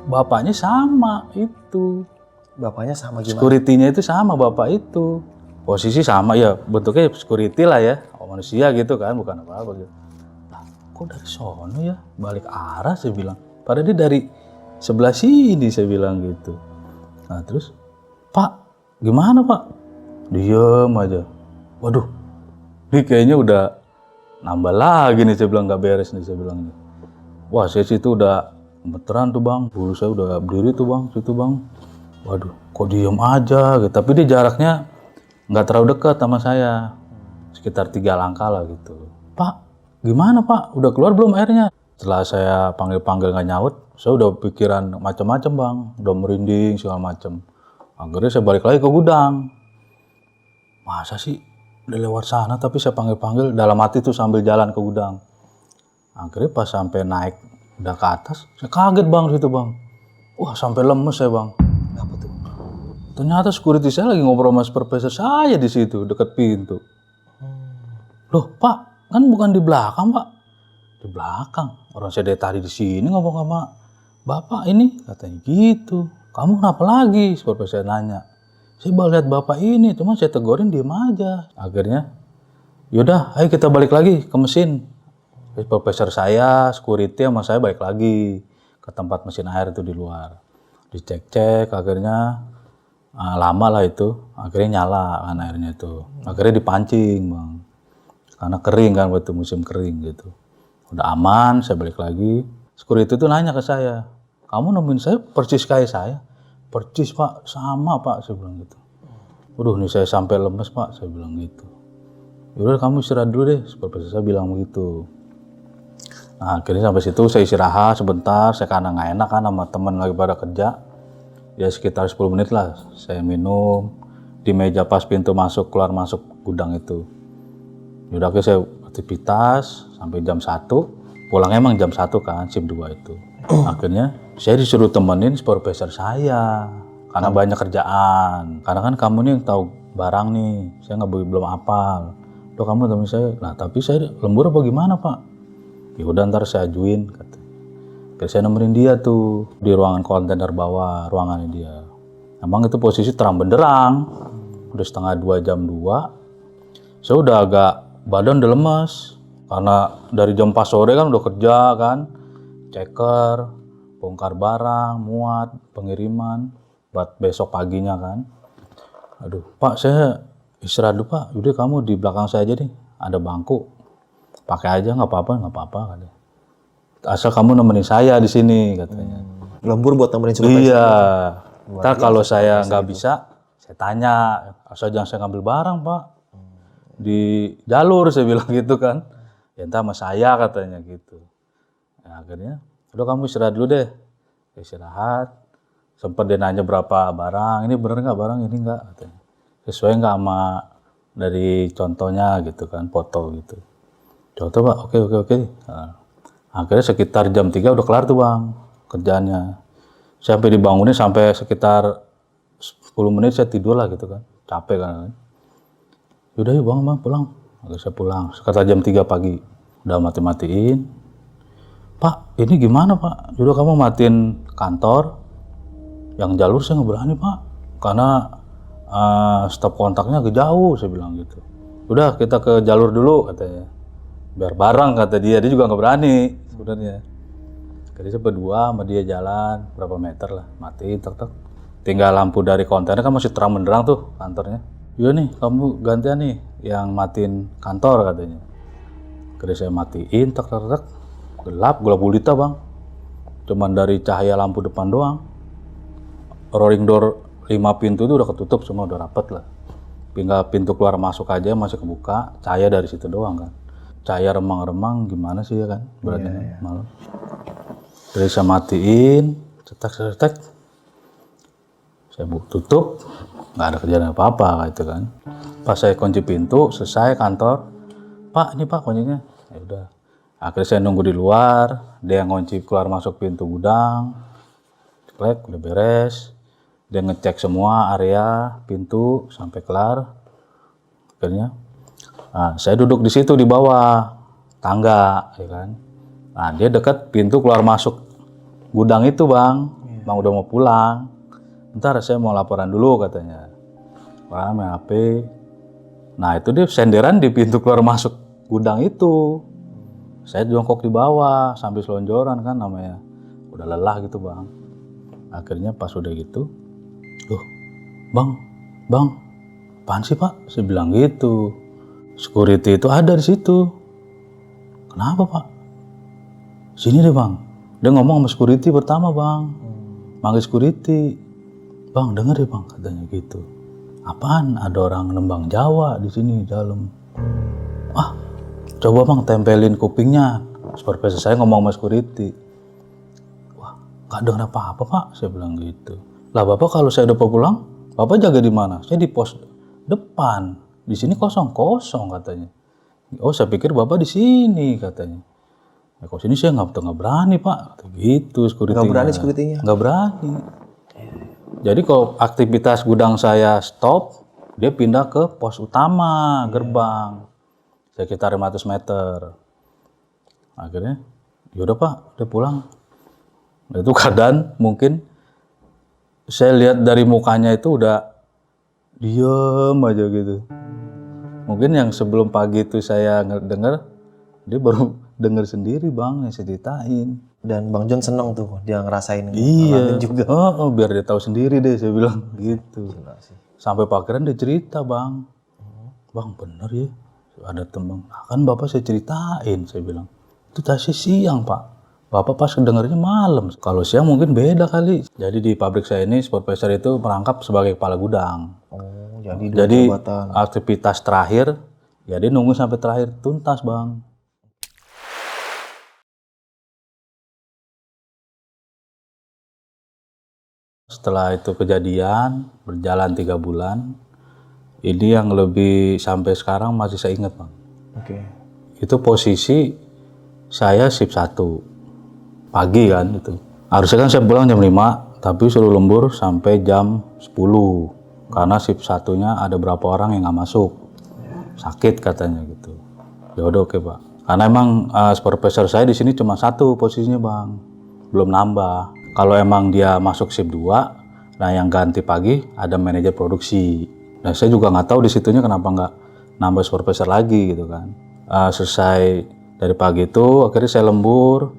Bapaknya sama itu. Bapaknya sama gimana? Security-nya itu sama bapak itu. Posisi sama ya, bentuknya security lah ya. Manusia gitu kan, bukan apa-apa gitu. Lah, kok dari sono ya? Balik arah saya bilang. Padahal dia dari sebelah sini saya bilang gitu. Nah terus, Pak, gimana Pak? Diem aja. Waduh, ini kayaknya udah nambah lagi nih saya bilang, nggak beres nih saya bilang. Wah saya situ udah gemeteran tuh bang, bulu saya udah berdiri tuh bang, situ bang. Waduh, kok diem aja gitu. Tapi dia jaraknya nggak terlalu dekat sama saya, sekitar 3 langkah lah gitu. Pak, gimana Pak? Udah keluar belum airnya? Setelah saya panggil-panggil nggak nyaut, saya udah pikiran macam-macam bang, udah merinding segala macam. Akhirnya saya balik lagi ke gudang. Masa sih udah lewat sana tapi saya panggil-panggil, dalam hati tuh sambil jalan ke gudang. Akhirnya pas sampai naik udah ke atas, saya kaget bang situ bang. Wah sampai lemes saya bang. Apa tuh? Ternyata security saya lagi ngobrol sama supervisor saya di situ dekat pintu. Loh Pak, kan bukan di belakang Pak. Di belakang. Orang saya dari tadi di sini ngomong sama Bapak ini, katanya gitu. Kamu kenapa lagi? Supervisor saya nanya. Saya baru lihat Bapak ini, cuma saya tegurin diem aja. Akhirnya, yaudah, ayo kita balik lagi ke mesin. Supervisor saya, security sama saya balik lagi ke tempat mesin air itu di luar. Dicek-cek, akhirnya lama lah itu. Akhirnya nyala kan airnya itu. Akhirnya dipancing bang. Karena kering kan, waktu musim kering gitu. Udah aman, saya balik lagi. Security itu nanya ke saya, kamu nemuin saya persis kayak saya? Persis Pak, sama Pak, saya bilang gitu. Waduh nih saya sampai lemes Pak, saya bilang gitu. Yaudah kamu istirahat dulu deh, supervisor saya bilang begitu. Nah akhirnya sampai situ saya istirahat sebentar, saya karena nggak enak kan sama teman lagi pada kerja. Ya sekitar 10 menit lah, saya minum di meja pas pintu masuk, keluar masuk gudang itu. Yaudah akhirnya saya aktivitas sampai jam 1, pulangnya emang jam 1 kan, shift 2 itu. Akhirnya saya disuruh temenin supervisor saya karena banyak kerjaan. Karena kan kamu nih yang tahu barang nih, saya belum hafal. Loh kamu temen saya, nah tapi saya lembur apa gimana Pak? Ya udah ntar saya ajuin kata. Terus saya nemenin dia tuh di ruangan kontainer bawah, ruangannya dia. Emang itu posisi terang benderang, udah setengah 2 jam 2, saya udah agak badan udah lemes karena dari jam 4 sore kan udah kerja kan, ceker, bongkar barang, muat, pengiriman buat besok paginya kan. Aduh Pak, saya istirahat dulu Pak, udah kamu di belakang saya aja deh, ada bangku, pakai aja nggak apa-apa katanya. Asal kamu nemenin saya di sini katanya. Lembur buat nemenin supervisor. Iya. Ntar kalau saya nggak bisa, saya tanya, asal jangan saya ngambil barang Pak. Di jalur saya bilang gitu kan. Ya entah sama saya katanya gitu. Nah, akhirnya, udah kamu istirahat dulu deh. Istirahat. Sempat dia nanya berapa barang, ini bener nggak barang, ini nggak katanya. Sesuai nggak sama dari contohnya gitu kan, foto gitu. Contoh Pak, oke. Nah, akhirnya sekitar jam 3 udah kelar tuh Bang kerjaannya. Sampai dibangunin sampai sekitar 10 menit saya tidur lah gitu kan. Capek kan. Yaudah yuk bang pulang. Akhirnya saya pulang. Sekitar jam 3 pagi. Udah mati-matiin. Pak ini gimana Pak? Yaudah kamu matiin kantor. Yang jalur saya nggak berani Pak. Karena stop kontaknya agak jauh saya bilang gitu. Udah kita ke jalur dulu katanya. Biar bareng kata dia. Dia juga nggak berani sebenarnya. Jadi saya berdua sama dia jalan berapa meter lah, matiin tek. Tinggal lampu dari kontainer kan masih terang benderang tuh kantornya. Iya nih kamu gantian nih yang matiin kantor katanya. Jadi saya matiin tek. Gelap gulita Bang. Cuman dari cahaya lampu depan doang. Rolling door 5 pintu itu udah ketutup semua, udah rapet lah. Tinggal pintu keluar masuk aja masih kebuka, cahaya dari situ doang kan. Cahaya remang-remang gimana sih ya kan, berarti malam. Jadi saya matiin, cetak. Saya tutup, nggak ada kerjaan apa-apa gitu kan. Pas saya kunci pintu, selesai kantor. Pak, ini Pak kuncinya. Ya udah. Akhirnya saya nunggu di luar, dia yang kunci keluar masuk pintu gudang. Klek, udah beres. Dia ngecek semua area pintu sampai kelar. Akhirnya, nah, saya duduk di situ di bawah tangga, ya kan. Nah, dia dekat pintu keluar masuk gudang itu Bang. Bang udah mau pulang. Bentar saya mau laporan dulu katanya. Wah, main HP. Nah, itu dia senderan di pintu keluar masuk gudang itu. Saya jongkok di bawah sambil selonjoran kan namanya. Udah lelah gitu Bang. Akhirnya pas udah gitu, loh, Bang, apaan sih Pak? Saya bilang gitu. Security itu ada di situ. Kenapa Pak? Sini deh Bang. Dia ngomong sama security pertama Bang. Manggil security. Bang denger deh Bang katanya gitu. Apaan? Ada orang nembang Jawa di sini di dalam. Ah, coba Bang tempelin kupingnya. Supervisor saya ngomong sama security. Wah, gak denger apa-apa Pak. Saya bilang gitu. Lah Bapak kalau saya udah pulang, Bapak jaga di mana? Saya di pos depan. Di sini kosong katanya. Oh saya pikir Bapak di sini katanya. Ya kok sini saya nggak berani Pak, kata gitu security-nya. Nggak berani security-nya? Nggak berani. Jadi kalau aktivitas gudang saya stop, dia pindah ke pos utama gerbang, sekitar 500 meter. Akhirnya, yaudah Pak, udah pulang. Itu keadaan mungkin saya lihat dari mukanya itu udah diem aja gitu. Mungkin yang sebelum pagi itu saya denger, dia baru denger sendiri Bang yang saya ceritain. Dan Bang John seneng tuh dia ngerasain Iya juga. Oh, biar dia tahu sendiri deh saya bilang gitu. Sampai parkiran dia cerita Bang. Bang bener ya ada teman. Kan Bapak saya ceritain saya bilang. Itu tadi siang Pak. Bapak pas dengarnya malam. Kalau siang mungkin beda kali. Jadi di pabrik saya ini supervisor itu merangkap sebagai kepala gudang. Oh, jadi jabatan. Aktivitas terakhir ya dia nunggu sampai terakhir tuntas Bang. Setelah itu kejadian, berjalan 3 bulan, ini yang lebih sampai sekarang masih saya ingat Bang. Oke. Itu posisi saya shift 1, pagi kan itu. Harusnya kan saya pulang jam 5, tapi suruh lembur sampai jam 10. Karena shift 1-nya ada berapa orang yang nggak masuk, sakit katanya gitu. Ya udah oke Pak. Karena emang supervisor saya di sini cuma 1 posisinya Bang, belum nambah. Kalau emang dia masuk shift 2, Nah yang ganti pagi ada manajer produksi. Nah saya juga nggak tahu di situnya kenapa nggak nambah supervisor lagi gitu kan. Selesai dari pagi itu akhirnya saya lembur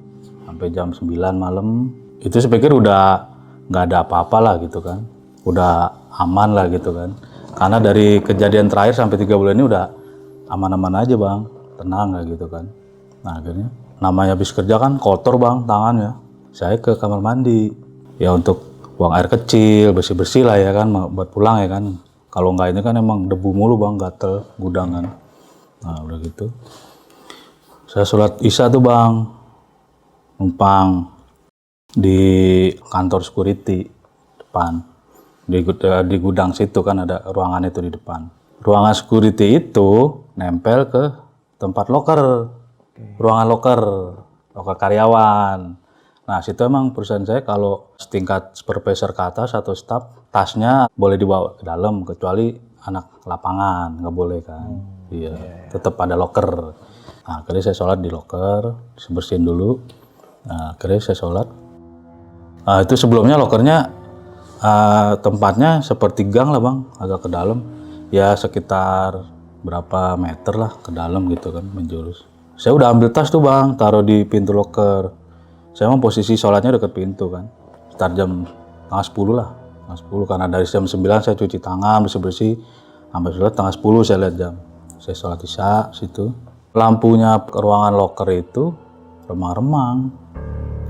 sampai jam 9 malam. Itu saya pikir udah nggak ada apa-apa lah gitu kan. Udah aman lah gitu kan. Karena dari kejadian terakhir sampai 3 bulan ini udah aman-aman aja bang. Tenang lah gitu kan. Nah akhirnya namanya habis kerja kan kotor bang tangannya. Saya ke kamar mandi. Ya untuk buang air kecil, bersih-bersih lah ya kan buat pulang ya kan. Kalau nggak ini kan emang debu mulu bang, gatel, gudangan. Nah udah gitu. Saya sholat isya tuh bang, numpang di kantor security depan. Di gudang situ kan ada ruangan itu di depan. Ruangan security itu nempel ke tempat loker, ruangan loker karyawan. Nah situ emang perusahaan saya kalau setingkat supervisor ke atas atau staff, tasnya boleh dibawa ke dalam kecuali anak lapangan, nggak boleh kan. Iya, tetap ada loker. Nah akhirnya saya sholat di loker, bersihin dulu. Nah akhirnya saya sholat. Itu sebelumnya lokernya tempatnya seperti gang lah bang, agak ke dalam. Ya sekitar berapa meter lah ke dalam gitu kan, menjurus. Saya udah ambil tas tuh bang, taruh di pintu loker. Saya mau posisi sholatnya dekat pintu kan. Sekitar jam setengah 10 lah. Setengah 10 karena dari jam 9 saya cuci tangan, bersih-bersih. Sampai sholat setengah 10 saya lihat jam. Saya sholat isya situ. Lampunya ruangan loker itu remang-remang.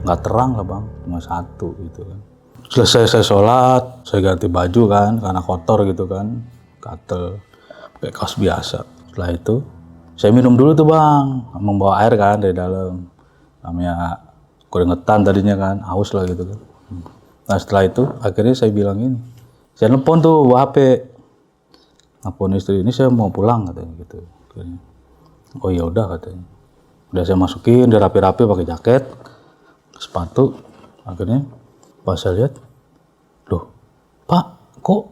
Nggak terang lah bang, cuma satu gitu kan. Selesai saya sholat, saya ganti baju kan, karena kotor gitu kan. Gatel, pakai kaos biasa. Setelah itu, saya minum dulu tuh bang. Membawa air kan dari dalam. Namanya keringetan tadinya kan, haus lah gitu kan. Nah setelah itu akhirnya saya bilang ini, saya nelfon tuh HP, nelfon istri, ini saya mau pulang katanya gitu. Akhirnya, oh ya udah katanya, udah saya masukin, udah rapi-rapi pakai jaket, sepatu. Akhirnya pas saya lihat, loh Pak kok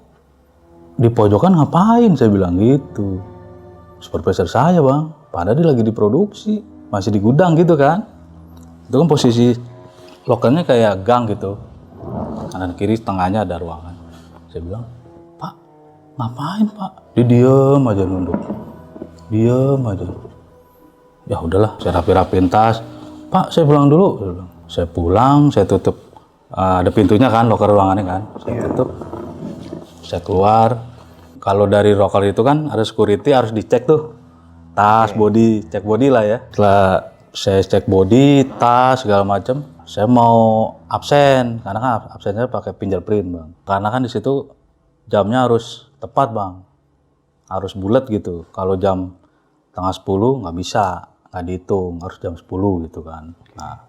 di pojokan ngapain, saya bilang gitu. Supervisor saya bang, padahal dia lagi diproduksi, masih di gudang gitu kan. Itu kan posisi lokernya kayak gang gitu, kanan kiri tengahnya ada ruangan. Saya bilang, Pak ngapain Pak? Dia diem aja nunduk, diem aja. Ya udahlah, saya rapi-rapiin tas. Pak saya pulang dulu. Saya pulang, saya tutup, ada pintunya kan, loker ruangannya kan. Saya tutup, saya keluar. Kalau dari loker itu kan ada security, harus dicek tuh tas, body, cek body lah ya. Setelah saya cek body, tas, segala macam. Saya mau absen, karena kan absennya pakai fingerprint bang. Karena kan di situ jamnya harus tepat bang, harus bulat gitu. Kalau jam setengah 10 nggak bisa, nggak dihitung, harus jam 10 gitu kan. Nah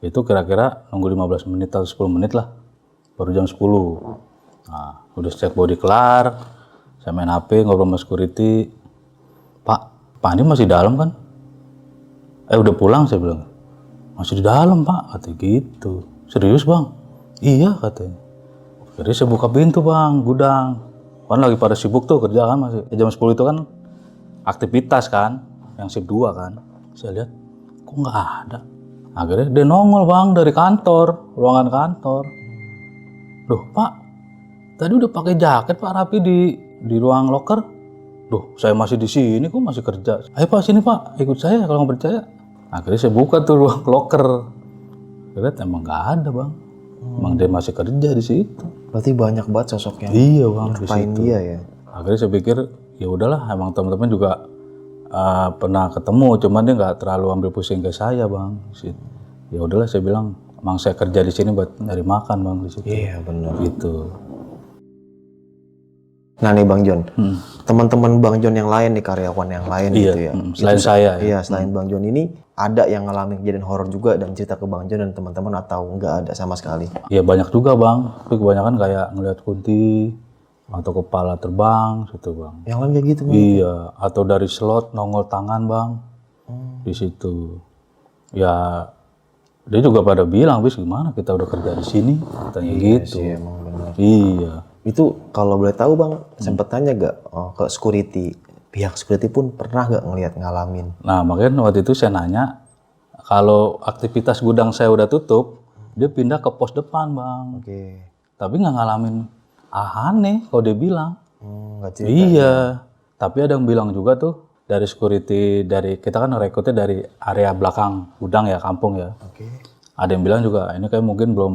itu kira-kira nunggu 15 menit atau 10 menit lah, baru jam 10. Nah udah cek body kelar, saya main HP, ngobrol sama security. Pak Andi masih dalam kan? Udah pulang, saya bilang. Masih di dalam Pak, katanya gitu. Serius bang? Iya katanya. Jadi saya buka pintu bang, gudang. Kan lagi pada sibuk tuh kerja kan, masih jam 10 itu kan aktivitas kan, yang shift 2 kan. Saya lihat, kok nggak ada. Akhirnya dia nongol bang dari kantor, ruangan kantor. Loh Pak, tadi udah pakai jaket Pak rapi di ruang loker. Loh, saya masih di sini kok masih kerja. Ayo Pak sini Pak, ikut saya kalau nggak percaya. Akhirnya saya buka tuh ruang loker. Lihat emang nggak ada bang. Emang dia masih kerja di situ. Berarti banyak banget sosok yang Iya bang di ngapain situ. dia ya. Akhirnya saya pikir ya udahlah, emang teman-teman juga pernah ketemu, cuman dia nggak terlalu ambil pusing ke saya bang. Ya udahlah saya bilang, emang saya kerja di sini buat nyari makan bang di situ. Iya benar. Gitu. Nah nih Bang Jon, teman-teman Bang Jon yang lain nih, karyawan yang lain gitu ya. Selain saya. Iya, selain Bang Jon ini ada yang ngalamin kejadian horor juga dan cerita ke Bang Jon dan teman-teman, atau enggak ada sama sekali? Ya banyak juga bang, tapi kebanyakan kayak ngeliat kunti atau kepala terbang gitu bang. Yang lain kayak gitu Bang? Iya, atau dari slot nongol tangan bang di situ. Ya dia juga pada bilang, bis gimana kita udah kerja di sini, katanya gitu. Iya, emang benar. Iya. Itu kalau boleh tahu Bang, sempet tanya gak ke security? Pihak security pun pernah gak ngalamin? Nah makanya waktu itu saya nanya, kalau aktivitas gudang saya udah tutup, dia pindah ke pos depan bang. Oke. tapi nggak ngalamin aneh kalau dia bilang. Nggak cerita. Iya, tapi ada yang bilang juga tuh dari security, dari kita kan rekrutnya dari area belakang gudang ya, kampung ya. Oke. Ada yang bilang juga ini kayak mungkin belum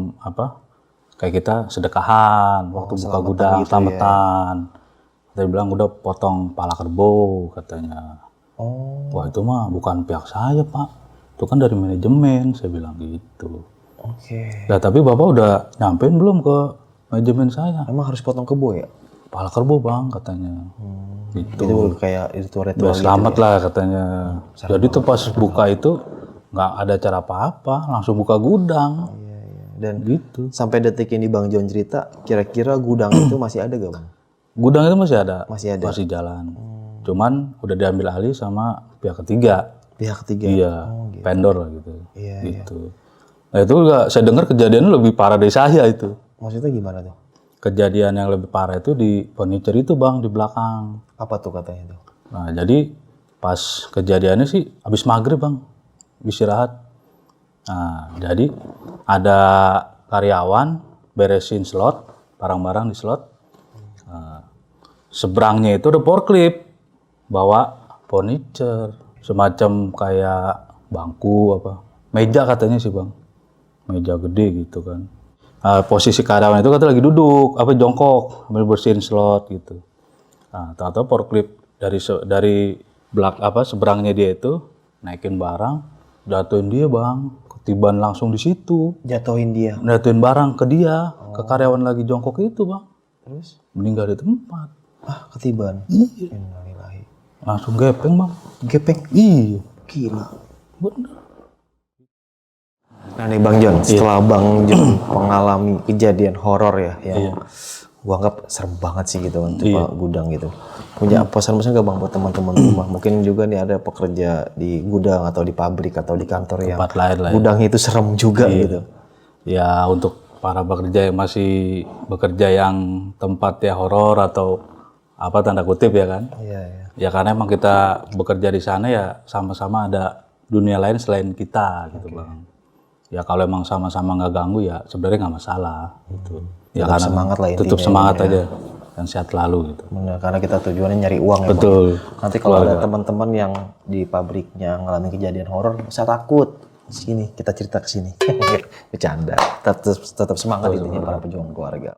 kayak kita sedekahan waktu buka gudang, gitu selamatan. Dia bilang udah potong pala kerbau katanya. Oh, Wah itu mah bukan pihak saya pak, itu kan dari manajemen, saya bilang gitu. oke. Nah tapi bapak udah nyampein belum ke manajemen saya? Emang harus potong kebo ya? Pala kerbau bang katanya. Gitu. Itu kayak ritual Udah selamat lah katanya. Jadi tuh pas buka itu nggak ada cara apa-apa, langsung buka gudang. Iya. Dan Gitu. sampai detik ini Bang John cerita, kira-kira gudang itu masih ada gak Bang? Gudang itu masih ada, Masih ada. masih jalan. Cuman udah diambil alih sama pihak ketiga. Pihak ketiga. Iya, gitu. vendor lah gitu. Iya, Gitu. Nah itu juga saya dengar kejadiannya lebih parah dari saya itu. Maksudnya gimana tuh? Kejadian yang lebih parah itu di furniture itu bang, di belakang. Apa tuh katanya tuh? Nah jadi pas kejadiannya sih habis maghrib bang, istirahat. Nah jadi ada karyawan beresin slot, barang-barang di slot. Nah, seberangnya itu ada forklift, bawa furniture, semacam kayak bangku meja katanya sih bang, meja gede gitu kan. Posisi karyawan itu katanya lagi duduk, jongkok, sambil bersihin slot gitu. Nah, tahu-tahu forklift dari seberangnya dia itu naikin barang, jatuhin dia bang, ketiban langsung di situ, Jatuhin dia. jatuhin barang ke dia, ke karyawan lagi jongkok itu bang, Terus? meninggal di tempat, Ketiban. Innalillahi. langsung gepeng bang, Gepeng. iya, Gila. bener. Nah nih Bang John, setelah Bang John mengalami kejadian horor ya, yang gua anggap serem banget sih gitu untuk Pak gudang gitu. Punya pesan-pesan gak Bang buat teman-teman di rumah? Mungkin juga nih ada pekerja di gudang atau di pabrik atau di kantor yang Tempat lain lah ya. gudang itu serem juga gitu. Ya untuk para pekerja yang masih bekerja yang tempatnya horor atau tanda kutip ya kan. Iya, iya. Ya karena emang kita bekerja di sana ya sama-sama ada dunia lain selain kita gitu bang. Ya kalau emang sama-sama nggak ganggu ya sebenarnya nggak masalah gitu. Ya Tetap karena semangat lah intinya tetap semangat ya. aja dan sehat selalu gitu. Benar, karena kita tujuannya nyari uang ya Bang. Betul. Nanti kalau ada teman-teman yang di pabriknya ngalamin kejadian horor, nggak usah takut. Sini, kita cerita ke sini. Bercanda. Tetap semangat intinya para pejuang keluarga.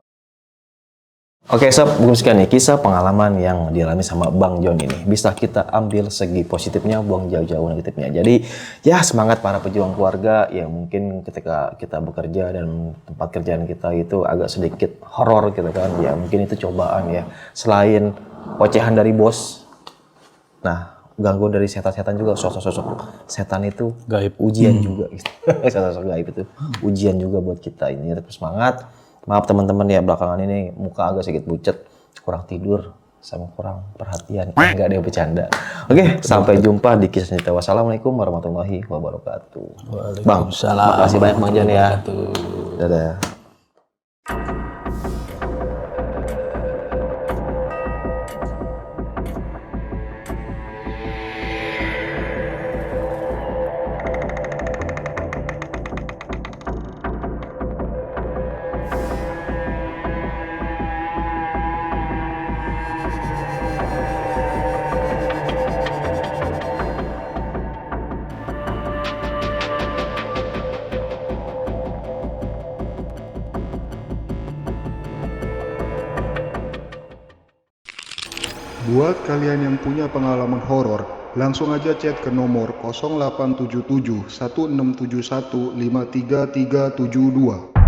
Oke sob, bukan nih kisah pengalaman yang dialami sama Bang John ini. Bisa kita ambil segi positifnya, buang jauh-jauh negatifnya. Jadi ya semangat para pejuang keluarga yang mungkin ketika kita bekerja dan tempat kerjaan kita itu agak sedikit horor gitu kan. Ya mungkin itu cobaan ya. Selain ocehan dari bos, nah gangguan dari setan-setan juga, sosok-sosok setan itu Gaib. ujian juga gitu. Sosok gaib itu ujian juga buat kita ini. Tetap semangat. Maaf teman-teman ya belakangan ini muka agak sedikit pucet, kurang tidur sama kurang perhatian. Enggak ada yang bercanda. Oke, sampai jumpa di kisah cerita. Wassalamualaikum warahmatullahi wabarakatuh. Bang, makasih banyak Bang John ya. Dadah. Buat kalian yang punya pengalaman horor, langsung aja chat ke nomor 0877 1671 53372.